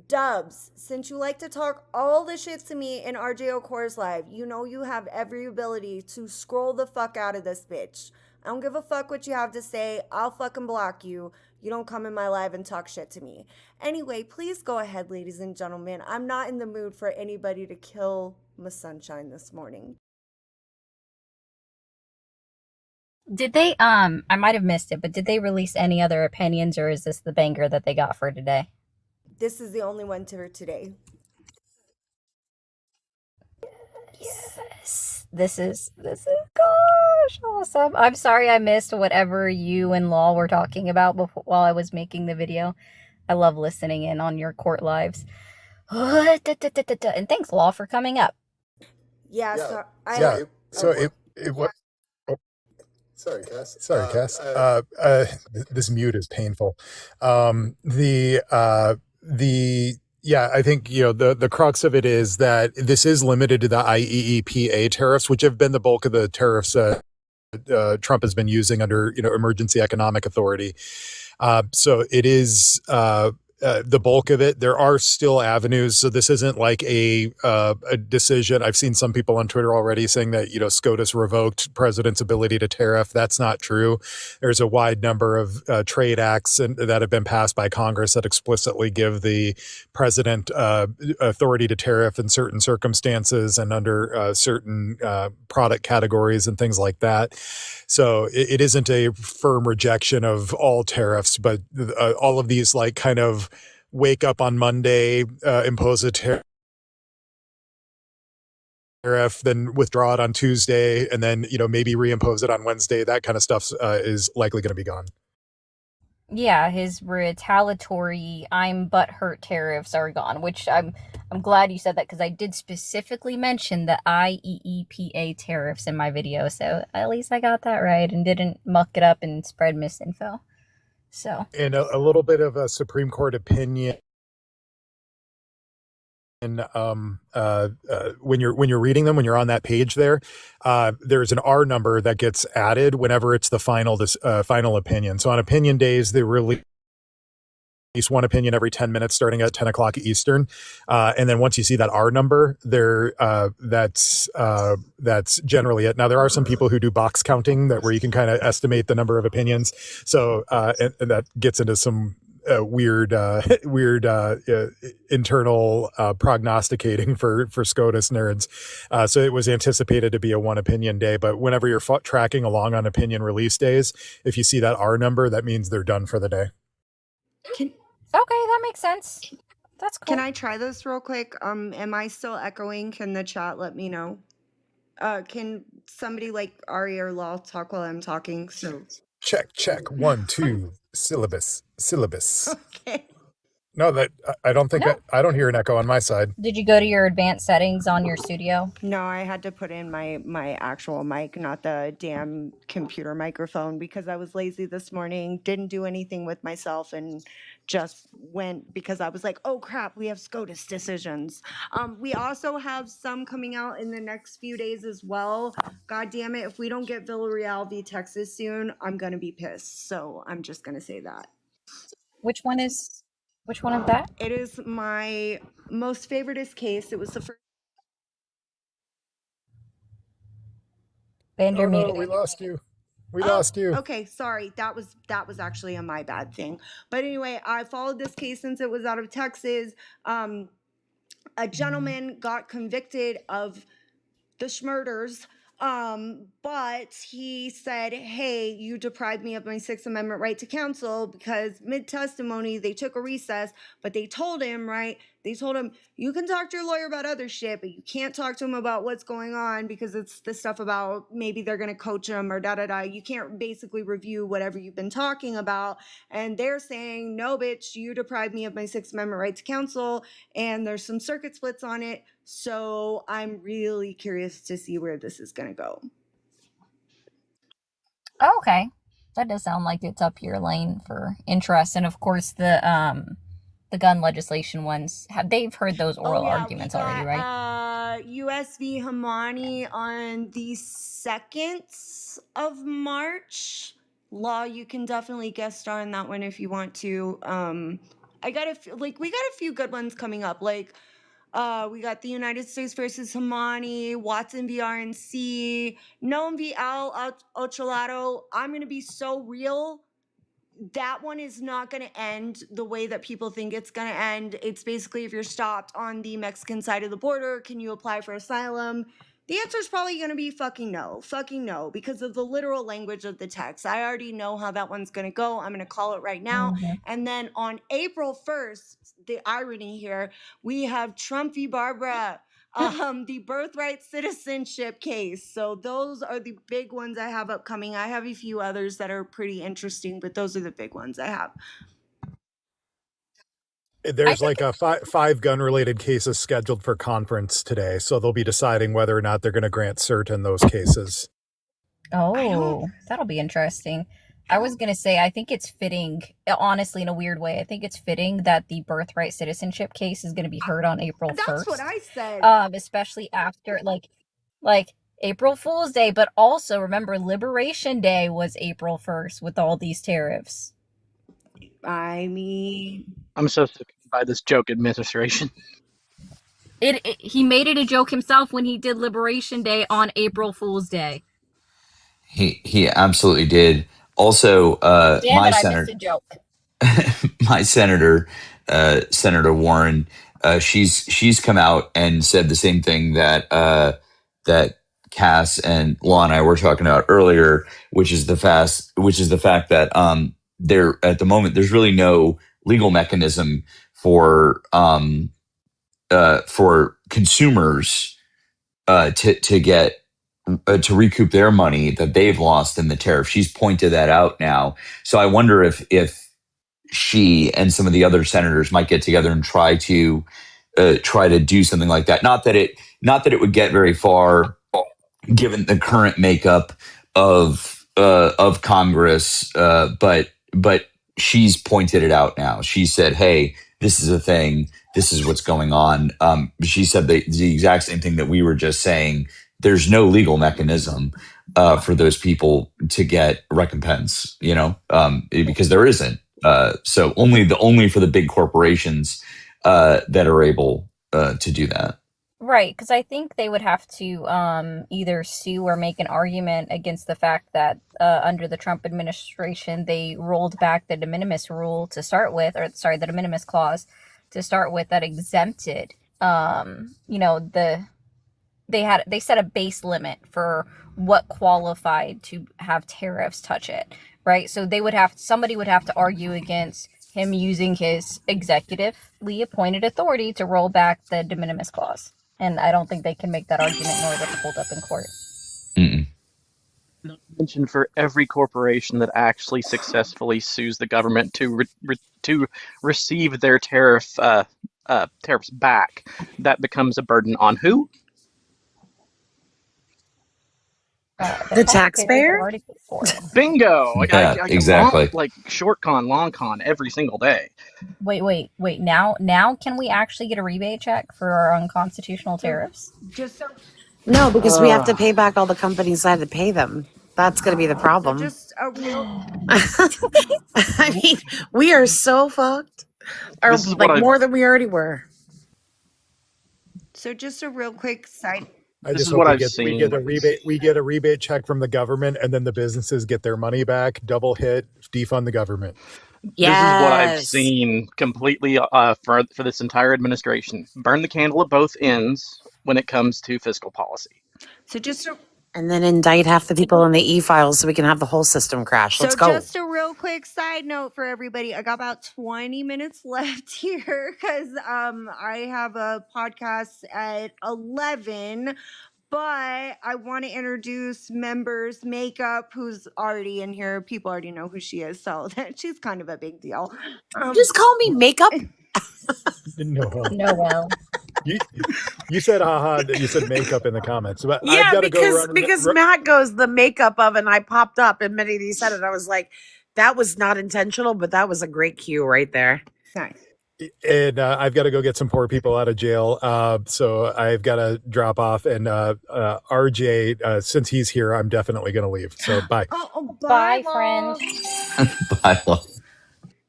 Dubs, since you like to talk all the shit to me in RJ Ocor's live, you know you have every ability to scroll the fuck out of this bitch. I don't give a fuck what you have to say. I'll fucking block you. You don't come in my live and talk shit to me. Anyway, please go ahead, ladies and gentlemen. I'm not in the mood for anybody to kill my sunshine this morning. Did they, I might have missed it, but did they release any other opinions, or is this the banger that they got for today? This is the only one for today. Yes. This is gosh, awesome. I'm sorry I missed whatever you and Law were talking about while I was making the video. I love listening in on your court lives. And thanks, Law, for coming up. Yeah, So it was. Sorry, Cass. This mute is painful. Yeah, I think, you know, the crux of it is that this is limited to the IEEPA tariffs, which have been the bulk of the tariffs Trump has been using under, you know, emergency economic authority. So it is the bulk of it. There are still avenues. So this isn't like a decision. I've seen some people on Twitter already saying that, you know, SCOTUS revoked president's ability to tariff. That's not true. There's a wide number of trade acts that have been passed by Congress that explicitly give the president authority to tariff in certain circumstances and under certain product categories and things like that. So it isn't a firm rejection of all tariffs, but all of these, like, kind of wake up on Monday, impose a tariff, then withdraw it on Tuesday, and then, you know, maybe reimpose it on Wednesday. That kind of stuff is likely going to be gone. Yeah, his retaliatory I'm butthurt tariffs are gone, which I'm glad you said that, because I did specifically mention the IEEPA tariffs in my video, so at least I got that right and didn't muck it up and spread misinfo. So, And a little bit of a Supreme Court opinion. And when you're reading them, when you're on that page there, there's an R number that gets added whenever it's the final opinion. So on opinion days, they release one opinion every 10 minutes starting at 10 o'clock Eastern. And then once you see that R number there, that's generally it. Now, there are some people who do box counting where you can kind of estimate the number of opinions. So, and that gets into some weird internal prognosticating for SCOTUS nerds. So it was anticipated to be a one opinion day, but whenever you're tracking along on opinion release days, if you see that R number, that means they're done for the day. okay, that makes sense. That's cool. Can I try this real quick? Am I still echoing? Can the chat let me know? Can somebody like Ari or Law talk while I'm talking? So Check. 1, 2, syllabus. okay. No, that I don't think I don't hear an echo on my side. Did you go to your advanced settings on your studio? No, I had to put in my actual mic, not the damn computer microphone, because I was lazy this morning, didn't do anything with myself, and just went because I was like, oh crap, we have SCOTUS decisions. We also have some coming out in the next few days as well. God damn it, if we don't get Villarreal v. Texas soon, I'm gonna be pissed. So I'm just gonna say that. Which one of that? It is my most favoritist case. It was the first. Band, you're muted. We lost you. We lost you. Okay, sorry. That was actually a my bad thing. But anyway, I followed this case since it was out of Texas. A gentleman got convicted of the schmurders, but he said, hey, you deprived me of my Sixth Amendment right to counsel, because mid-testimony they took a recess, but they told him, you can talk to your lawyer about other shit, but you can't talk to him about what's going on, because it's the stuff about maybe they're going to coach him or da-da-da. You can't basically review whatever you've been talking about. And they're saying, no, bitch, you deprived me of my Sixth Amendment right to counsel, and there's some circuit splits on it. So I'm really curious to see where this is going to go. Oh, okay. That does sound like it's up your lane for interest. And of course the gun legislation ones, they've heard those oral arguments already, right? US v. Hamani on the 2nd of March. Law, you can definitely guest star in that one if you want to. We got a few good ones coming up. We got the United States versus Hamani, Watson v. RNC, Noam v. Al Ocholado. I'm going to be so real. That one is not going to end the way that people think it's going to end. It's basically, if you're stopped on the Mexican side of the border, can you apply for asylum? The answer is probably going to be fucking no, because of the literal language of the text. I already know how that one's going to go. I'm going to call it right now. Mm-hmm. And then on April 1st, the irony here, we have Trump v. Barbara, the birthright citizenship case. So those are the big ones I have upcoming. I have a few others that are pretty interesting, but those are the big ones I have. There's like a five gun-related cases scheduled for conference today, so they'll be deciding whether or not they're going to grant cert in those cases. Oh, that'll be interesting. I was going to say, I think it's fitting, honestly, in a weird way, I think it's fitting that the birthright citizenship case is going to be heard on April 1st. That's what I said. Especially after, like April Fool's Day, but also, remember, Liberation Day was April 1st with all these tariffs. I mean, I'm so sick by this joke administration. He made it a joke himself when he did Liberation Day on April Fool's Day. He absolutely did. Also, I missed a joke. My senator, Senator Warren, she's come out and said the same thing that that Cass and Law and I were talking about earlier, which is the fact that there at the moment there's really no legal mechanism for consumers to get to recoup their money that they've lost in the tariff. She's pointed that out now. So I wonder if she and some of the other senators might get together and try to do something like that. Not that it would get very far, given the current makeup of Congress. But she's pointed it out now. She said, "Hey, this is a thing. This is what's going on." She said the exact same thing that we were just saying. There's no legal mechanism for those people to get recompense, because there isn't. So only for the big corporations that are able to do that. Right, because I think they would have to either sue or make an argument against the fact that under the Trump administration, they rolled back the de minimis rule to start with, the de minimis clause to start with that exempted, they set a base limit for what qualified to have tariffs touch it, right? So somebody would have to argue against him using his executively appointed authority to roll back the de minimis clause. And I don't think they can make that argument nor does it hold up in court. Mm-mm. Not to mention, for every corporation that actually successfully sues the government to receive their tariffs back, that becomes a burden on who? The taxpayer? Bingo! Yeah, exactly. Short con, long con every single day. Wait. Now can we actually get a rebate check for our unconstitutional tariffs? No, because we have to pay back all the companies that had to pay them. That's going to be the problem. I mean, we are so fucked. Or more than we already were. So just a real quick side. I just hope we get a rebate. We get a rebate check from the government, and then the businesses get their money back. Double hit, defund the government. This is what I've Yes. seen completely for this entire administration. Burn the candle at both ends when it comes to fiscal policy. So just a, And then indict half the people in the e-files so we can have the whole system crash. Let's go. just a real quick side note for everybody. I got about 20 minutes left here because I have a podcast at 11. But I want to introduce members Makeup, who's already in here. People already know who she is, so she's kind of a big deal. Just call me Makeup. No, Noel. you said haha. You said makeup in the comments. But I've Yeah, got to go because Matt goes the makeup of, and I popped up, and many of these said it. I was like, that was not intentional, but that was a great cue right there. Nice. And I've got to go get some poor people out of jail. So I've got to drop off. And RJ, since he's here, I'm definitely going to leave. So bye. Bye, friend. Bye.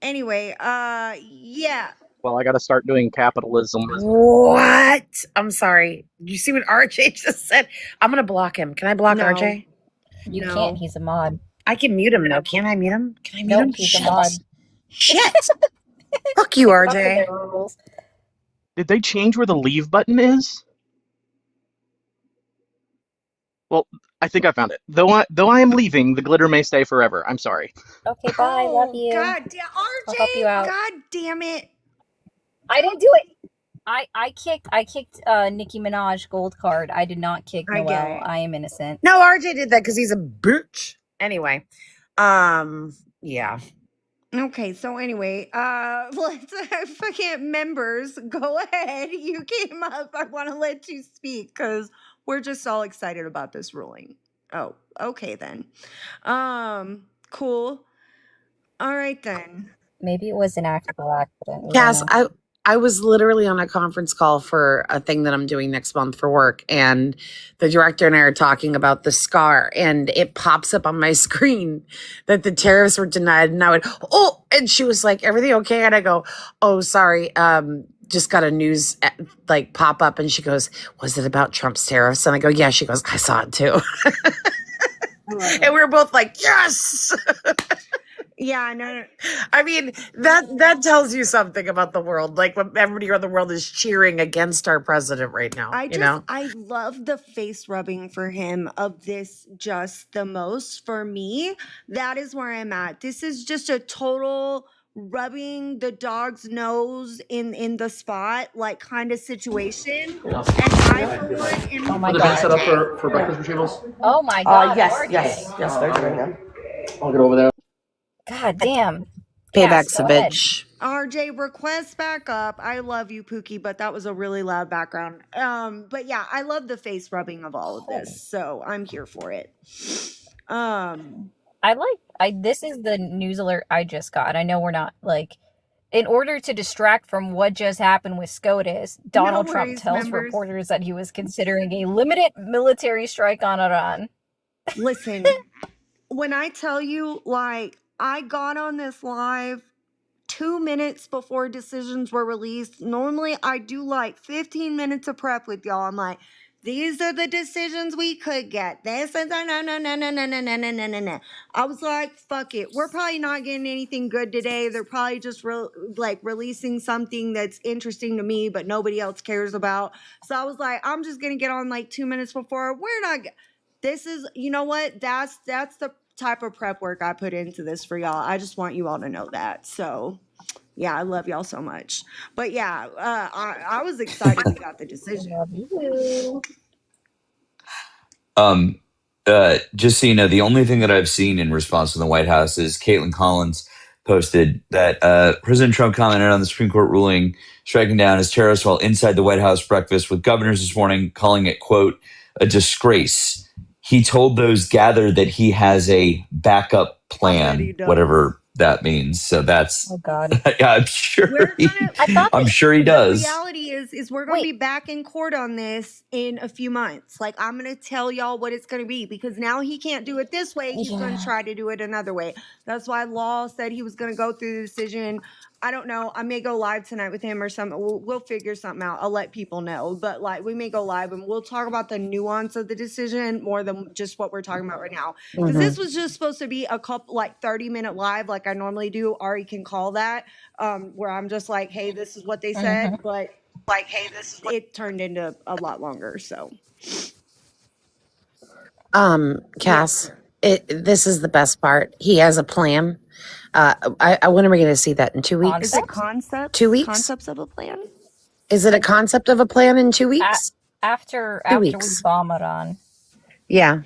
Anyway, yeah. Well, I got to start doing capitalism. What? I'm sorry. Did you see what RJ just said? I'm going to block him. Can I block No. RJ? You No. can't. He's a mod. I can mute him, though. Can I mute him? Can I mute Nope, him? he's a mod. Shit. Fuck you, Fuck with RJ. the rules. Did they change where the leave button is? Well, I think I found it. Though I am leaving, the glitter may stay forever. I'm sorry. Okay, bye. Love you. God damn, RJ. I'll help you out. God damn it. I didn't do it. I kicked Nicki Minaj gold card. I did not kick I Noel. get it. I am innocent. No, RJ did that because he's a bitch. Anyway, yeah. Okay, so anyway, let's fucking members go ahead. You came up. I want to let you speak because we're just all excited about this ruling. Oh, okay then. Cool. All right then. Maybe it was an actual accident. We don't Cass, know. I was literally on a conference call for a thing that I'm doing next month for work, and the director and I are talking about the SCAR, and it pops up on my screen that the tariffs were denied, and I went, oh, and she was like, everything okay? And I go, oh, sorry, just got a news like pop up, and she goes, was it about Trump's tariffs? And I go, yeah. She goes, I saw it too. And we were both like, yes. Yeah, no. I mean, that tells you something about the world. Like when everybody around the world is cheering against our president right now. I love the face rubbing for him of this just the most. For me, that is where I'm at. This is just a total rubbing the dog's nose in the spot, like kind of situation. And I for one am Oh my god. Set up for breakfast retrievals? Oh my god. Yes, RJ. yes, they're doing them. I'll get over there. God damn. Payback's Cass, a go ahead. bitch. RJ, request back up. I love you, Pookie, but that was a really loud background. But yeah, I love the face rubbing of all of this, so I'm here for it. This is the news alert I just got. I know we're not like, in order to distract from what just happened with SCOTUS, Donald Trump worries, tells members. reporters that he was considering a limited military strike on Iran. Listen, when I tell you, like, I got on this live 2 minutes before decisions were released. Normally, I do like 15 minutes of prep with y'all. I'm like, these are the decisions we could get. This is no. I was like, fuck it. We're probably not getting anything good today. They're probably just releasing something that's interesting to me, but nobody else cares about. So I was like, I'm just gonna get on like 2 minutes before. We're not. This is, you know what? That's the type of prep work I put into this for y'all. I just want you all to know that. So. Yeah, I love y'all so much. But yeah, I was excited we got the decision. Love you. Just so you know, the only thing that I've seen in response from the White House is Caitlin Collins posted that President Trump commented on the Supreme Court ruling striking down his terrorists while inside the White House breakfast with governors this morning, calling it, quote, a disgrace. He told those gathered that he has a backup plan, whatever that means. So that's, Oh god. yeah, I'm sure I thought he does. The reality is we're going to be back in court on this in a few months. Like, I'm going to tell y'all what it's going to be, because now he can't do it this way. He's going to try to do it another way. That's why Law said he was going to go through the decision. I don't know. I may go live tonight with him or something. We'll figure something out. I'll let people know. But like, we may go live and we'll talk about the nuance of the decision more than just what we're talking about right now. Because this was just supposed to be a couple, like 30-minute live, like I normally do. Ari can call that, where I'm just like, hey, this is what they said. But like, hey, this is what it turned into a lot longer. So, Cass, this is the best part. He has a plan. When are we going to see that? In 2 weeks? is it concepts? 2 weeks? Concepts of a plan? Is it a concept of a plan in 2 weeks? After 2 we weeks. bomb it on. Yeah.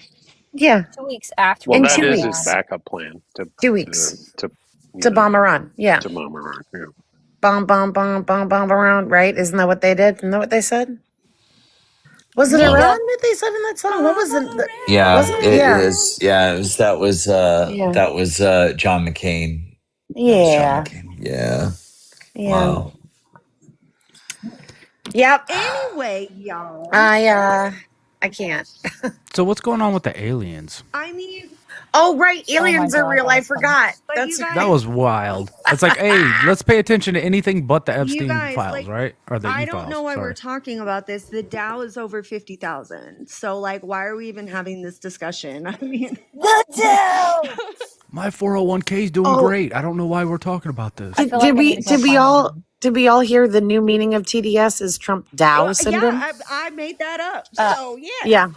Yeah. 2 weeks after. In Well, that 2 is weeks. his backup plan. 2 weeks. To bomb Iran. Yeah. To bomb Iran. Yeah. Bomb Iran, right? Isn't that what they did? Isn't that what they said? Was it Iran that they said in that song? What was it? Yeah, Wasn't it? it Yeah. is. Yeah, that was John McCain. Yeah. Yeah. Yeah. Wow. Yep. Anyway, y'all. I can't. So what's going on with the aliens? I mean, Oh, right. Aliens God, are real. that I was funny. forgot. But That's you guys- That was wild. It's like, hey, let's pay attention to anything but the Epstein guys, files, like, right? Or the I E-files. don't know why Sorry. we're talking about this. The Dow is over 50,000. So, like, why are we even having this discussion? I mean, the Dow. My 401k is doing Oh. great. I don't know why we're talking about this. I feel like I need to go find one. Did we all hear the new meaning of TDS is Trump Dow syndrome? yeah, I made that up. So, yeah. Yeah.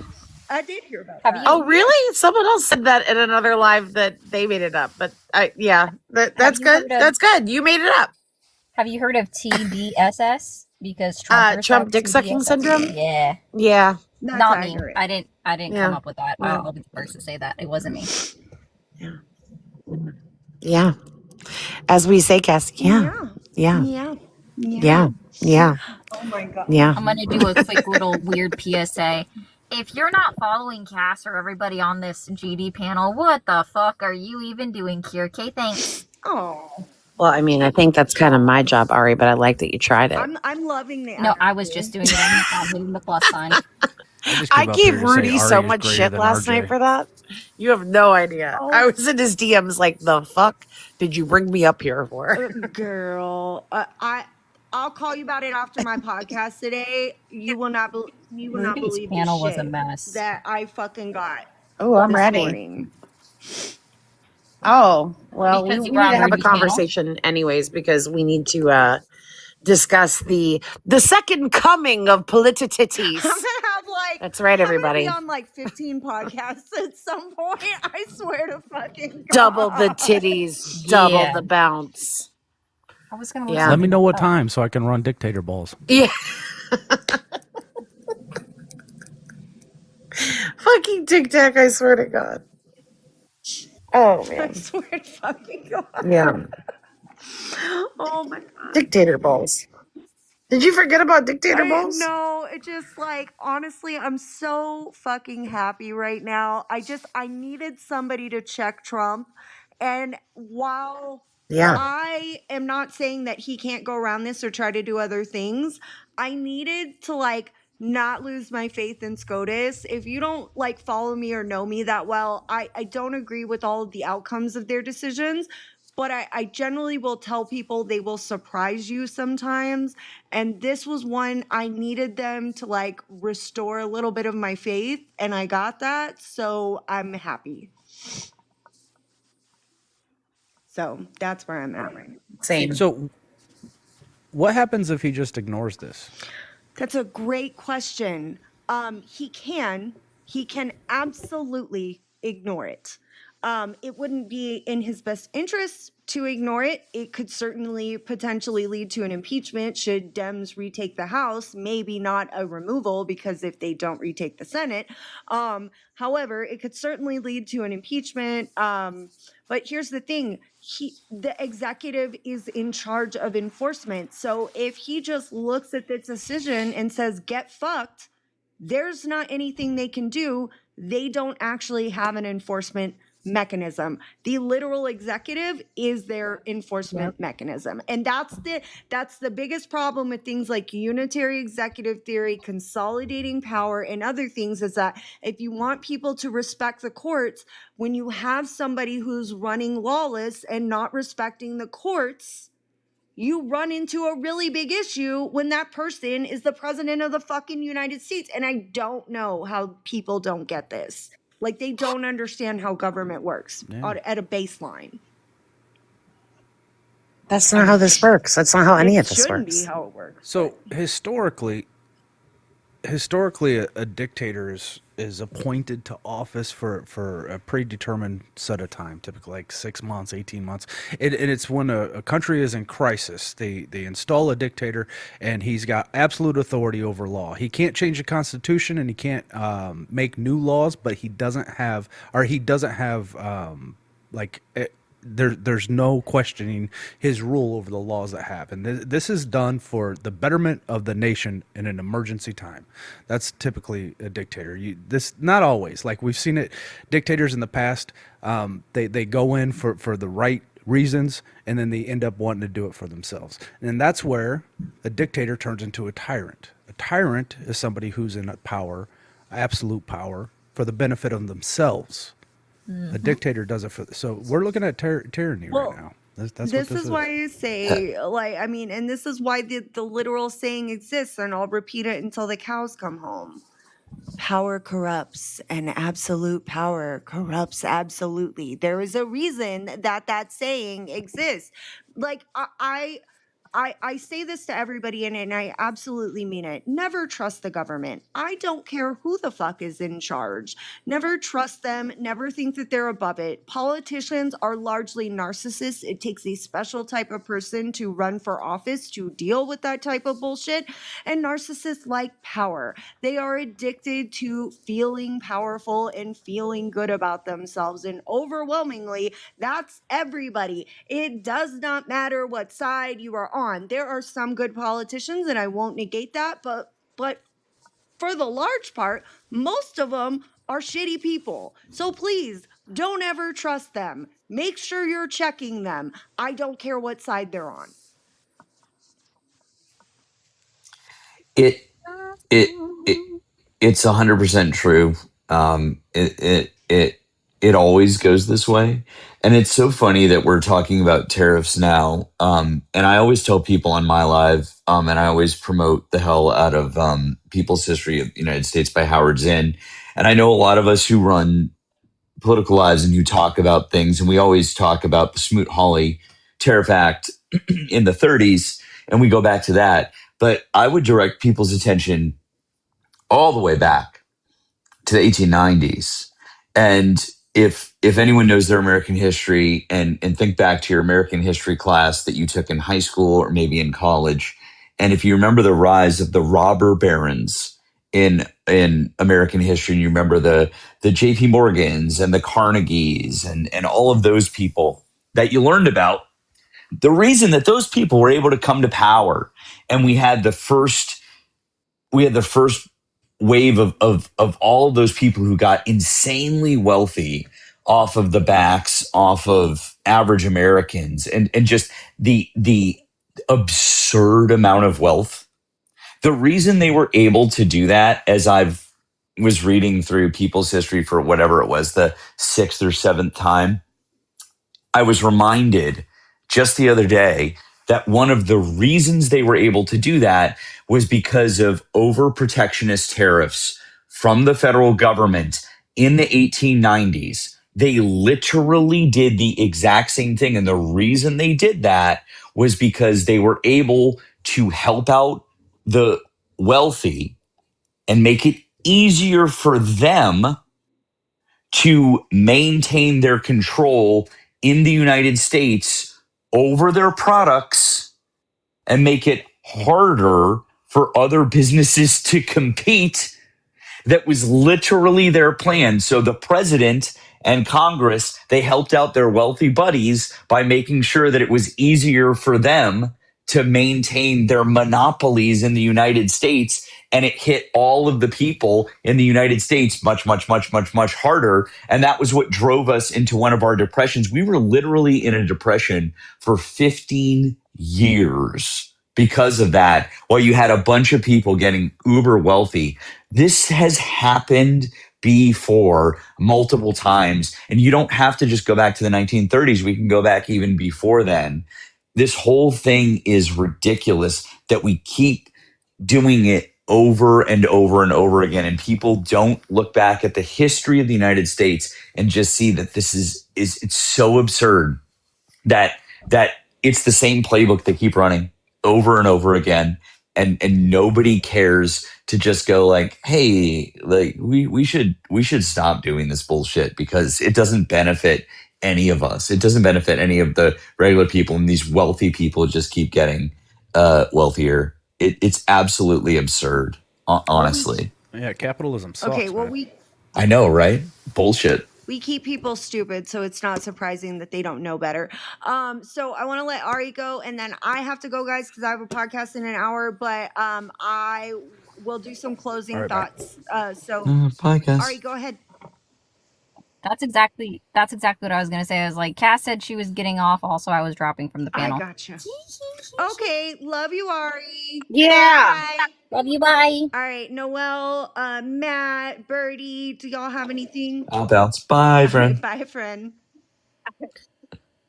I did hear about Have that. you- Oh, really? Someone else said that in another live that they made it up. But that's you good. heard of- That's good. You made it up. Have you heard of TDSS? Because Trumpers Trump have dick sucking TDSS. syndrome? Yeah. Yeah. That's Not accurate. me. I didn't Yeah. come up with that. Well. I'll be the first to say that. It wasn't me. Yeah. As we say, Cass. Yeah. Yeah. Yeah. Yeah. Yeah. Oh, my God. Yeah. I'm gonna do a quick little weird PSA. If you're not following Cass or everybody on this GD panel, what the fuck are you even doing here? Okay, thanks. Oh, Well, I mean, I think that's kind of my job, Ari, but I like that you tried it. I'm loving the No, I was energy. just doing it. I'm hitting the plus sign. I gave Rudy so much shit last night for that. You have no idea. Oh. I was in his DMs like, the fuck did you bring me up here for? Girl, I'll call you about it after my podcast today. You will not believe Rudy's the panel was a shit mess. that I fucking got Oh, I'm this ready. morning. Oh, well, we Because need you were on to have a Rudy's panel? conversation anyways, because we need to discuss the second coming of I'm politititties. gonna have like That's right, everybody. I'm gonna be on like 15 podcasts at some point. I swear to fucking God. Double the titties, double Yeah. the bounce. I was gonna Yeah. listen Let to me know what that. time so I can run dictator balls. Yeah. Fucking Tic Tac, I swear to God. Oh, I man. swear to fucking God. Yeah. Oh my God. Dictator balls. Did you forget about dictator balls? No, it just like honestly, I'm so fucking happy right now. I needed somebody to check Trump. And while Yeah. I am not saying that he can't go around this or try to do other things, I needed to like not lose my faith in SCOTUS. If you don't like follow me or know me that well, I don't agree with all of the outcomes of their decisions. But I generally will tell people they will surprise you sometimes. And this was one I needed them to like restore a little bit of my faith. And I got that. So I'm happy. So that's where I'm at right now. Same. So what happens if he just ignores this? That's a great question. He can absolutely ignore it. It wouldn't be in his best interest to ignore it. It could certainly potentially lead to an impeachment should Dems retake the House, maybe not a removal because if they don't retake the Senate. However, it could certainly lead to an impeachment. But here's the thing. The executive is in charge of enforcement. So if he just looks at this decision and says, get fucked, there's not anything they can do. They don't actually have an enforcement mechanism. The literal executive is their enforcement mechanism. And that's the biggest problem with things like unitary executive theory, consolidating power, and other things is that if you want people to respect the courts, when you have somebody who's running lawless and not respecting the courts, you run into a really big issue when that person is the president of the fucking United States. And I don't know how people don't get this. Like, they don't understand how government works at a baseline. That's not how this works. That's not how any of It this shouldn't be works. how it works. So historically, a dictator is appointed to office for a predetermined set of time, typically like 6 months, 18 months. And it's when a country is in crisis, they install a dictator, and he's got absolute authority over law. He can't change the constitution, and he can't make new laws, but he doesn't have there's no questioning his rule over the laws that have. And this is done for the betterment of the nation in an emergency time. That's typically a dictator. This not always. Like, we've seen it, dictators in the past, they go in for the right reasons, and then they end up wanting to do it for themselves. And that's where a dictator turns into a tyrant. A tyrant is somebody who's in power, absolute power, for the benefit of themselves. A dictator does it for. So we're looking at tyranny right now. That's this what is why I say, like, I mean, and this is why the literal saying exists, and I'll repeat it until the cows come home. Power corrupts, and absolute power corrupts absolutely. There is a reason that saying exists. Like, I say this to everybody, and I absolutely mean it. Never trust the government. I don't care who the fuck is in charge. Never trust them. Never think that they're above it. Politicians are largely narcissists. It takes a special type of person to run for office to deal with that type of bullshit. And narcissists like power. They are addicted to feeling powerful and feeling good about themselves. And overwhelmingly, that's everybody. It does not matter what side you are on. There are some good politicians, and I won't negate that, but for the large part, most of them are shitty people. So please don't ever trust them. Make sure you're checking them. I don't care what side they're on. It it it it's 100% true. It always goes this way, and it's so funny that we're talking about tariffs now. And I always tell people on my live, and I always promote the hell out of People's History of the United States by Howard Zinn. And I know a lot of us who run political lives and who talk about things, and we always talk about the Smoot-Hawley Tariff Act in the 30s, and we go back to that. But I would direct people's attention all the way back to the 1890s. And if anyone knows their American history, and think back to your American history class that you took in high school or maybe in college, and if you remember the rise of the robber barons in American history, and you remember the JP Morgans and the Carnegies and all of those people that you learned about, the reason that those people were able to come to power, and we had the first wave of all of those people who got insanely wealthy off of the backs off of average Americans, and just the absurd amount of wealth. The reason they were able to do that, as was reading through People's History for whatever it was, the 6th or 7th time, I was reminded just the other day that one of the reasons they were able to do that was because of over-protectionist tariffs from the federal government in the 1890s. They literally did the exact same thing. And the reason they did that was because they were able to help out the wealthy and make it easier for them to maintain their control in the United States over their products, and make it harder for other businesses to compete. That was literally their plan. So the president and Congress, they helped out their wealthy buddies by making sure that it was easier for them to maintain their monopolies in the United States. And it hit all of the people in the United States much, much, much, much, much harder. And that was what drove us into one of our depressions. We were literally in a depression for 15 years because of that, while you had a bunch of people getting uber wealthy. This has happened before multiple times. And you don't have to just go back to the 1930s. We can go back even before then. This whole thing is ridiculous that we keep doing it over and over and over again, and people don't look back at the history of the United States and just see that this is it's so absurd that it's the same playbook they keep running over and over again, and nobody cares to just go like, hey, like we should stop doing this bullshit because it doesn't benefit any of us. It doesn't benefit any of the regular people, and these wealthy people just keep getting wealthier. It's absolutely absurd, honestly. Yeah, capitalism sucks. Okay, well, man. I know, right? Bullshit. we keep people stupid, so it's not surprising that they don't know better. So I want to let Ari go, and then I have to go, guys, because I have a podcast in an hour. But I will do some closing All right, bye. thoughts. So Podcast. Ari, go ahead. That's exactly what I was gonna say. I was like, Cass said she was getting off. Also, I was dropping from the panel. I gotcha. Okay, love you, Ari. Yeah. Bye. Love you. Bye. All right, Noelle, Matt, Birdie, do y'all have anything? I'll bounce. Bye, friend. Bye, friend.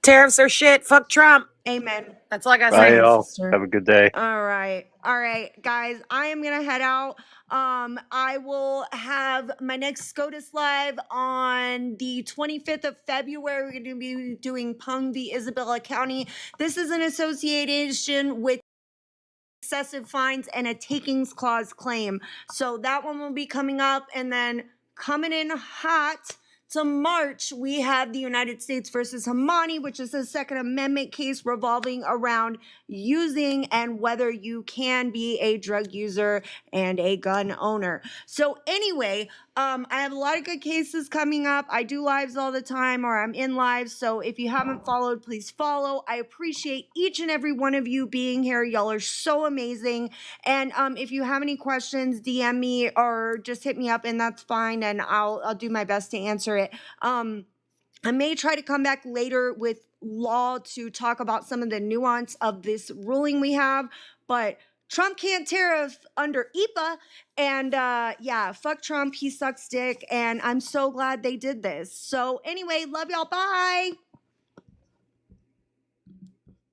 Tariffs are shit. Fuck Trump. Amen. That's all I got to Bye, say. y'all. Have a good day. All right, guys. I am gonna head out. I will have my next SCOTUS live on the 25th of February. We're going to be doing Pung v. Isabella County. This is an association with excessive fines and a takings clause claim. So that one will be coming up, and then coming in hot to March, we have the United States versus Hamani, which is a Second Amendment case revolving around using and whether you can be a drug user and a gun owner. So anyway, I have a lot of good cases coming up. I do lives all the time, or I'm in lives. So if you haven't followed, please follow. I appreciate each and every one of you being here. Y'all are so amazing. And if you have any questions, DM me or just hit me up, and that's fine. And I'll do my best to answer it. I may try to come back later with law to talk about some of the nuance of this ruling we have, but Trump can't tariff under IEEPA, and yeah, fuck Trump, he sucks dick, and I'm so glad they did this. So anyway, love y'all, bye.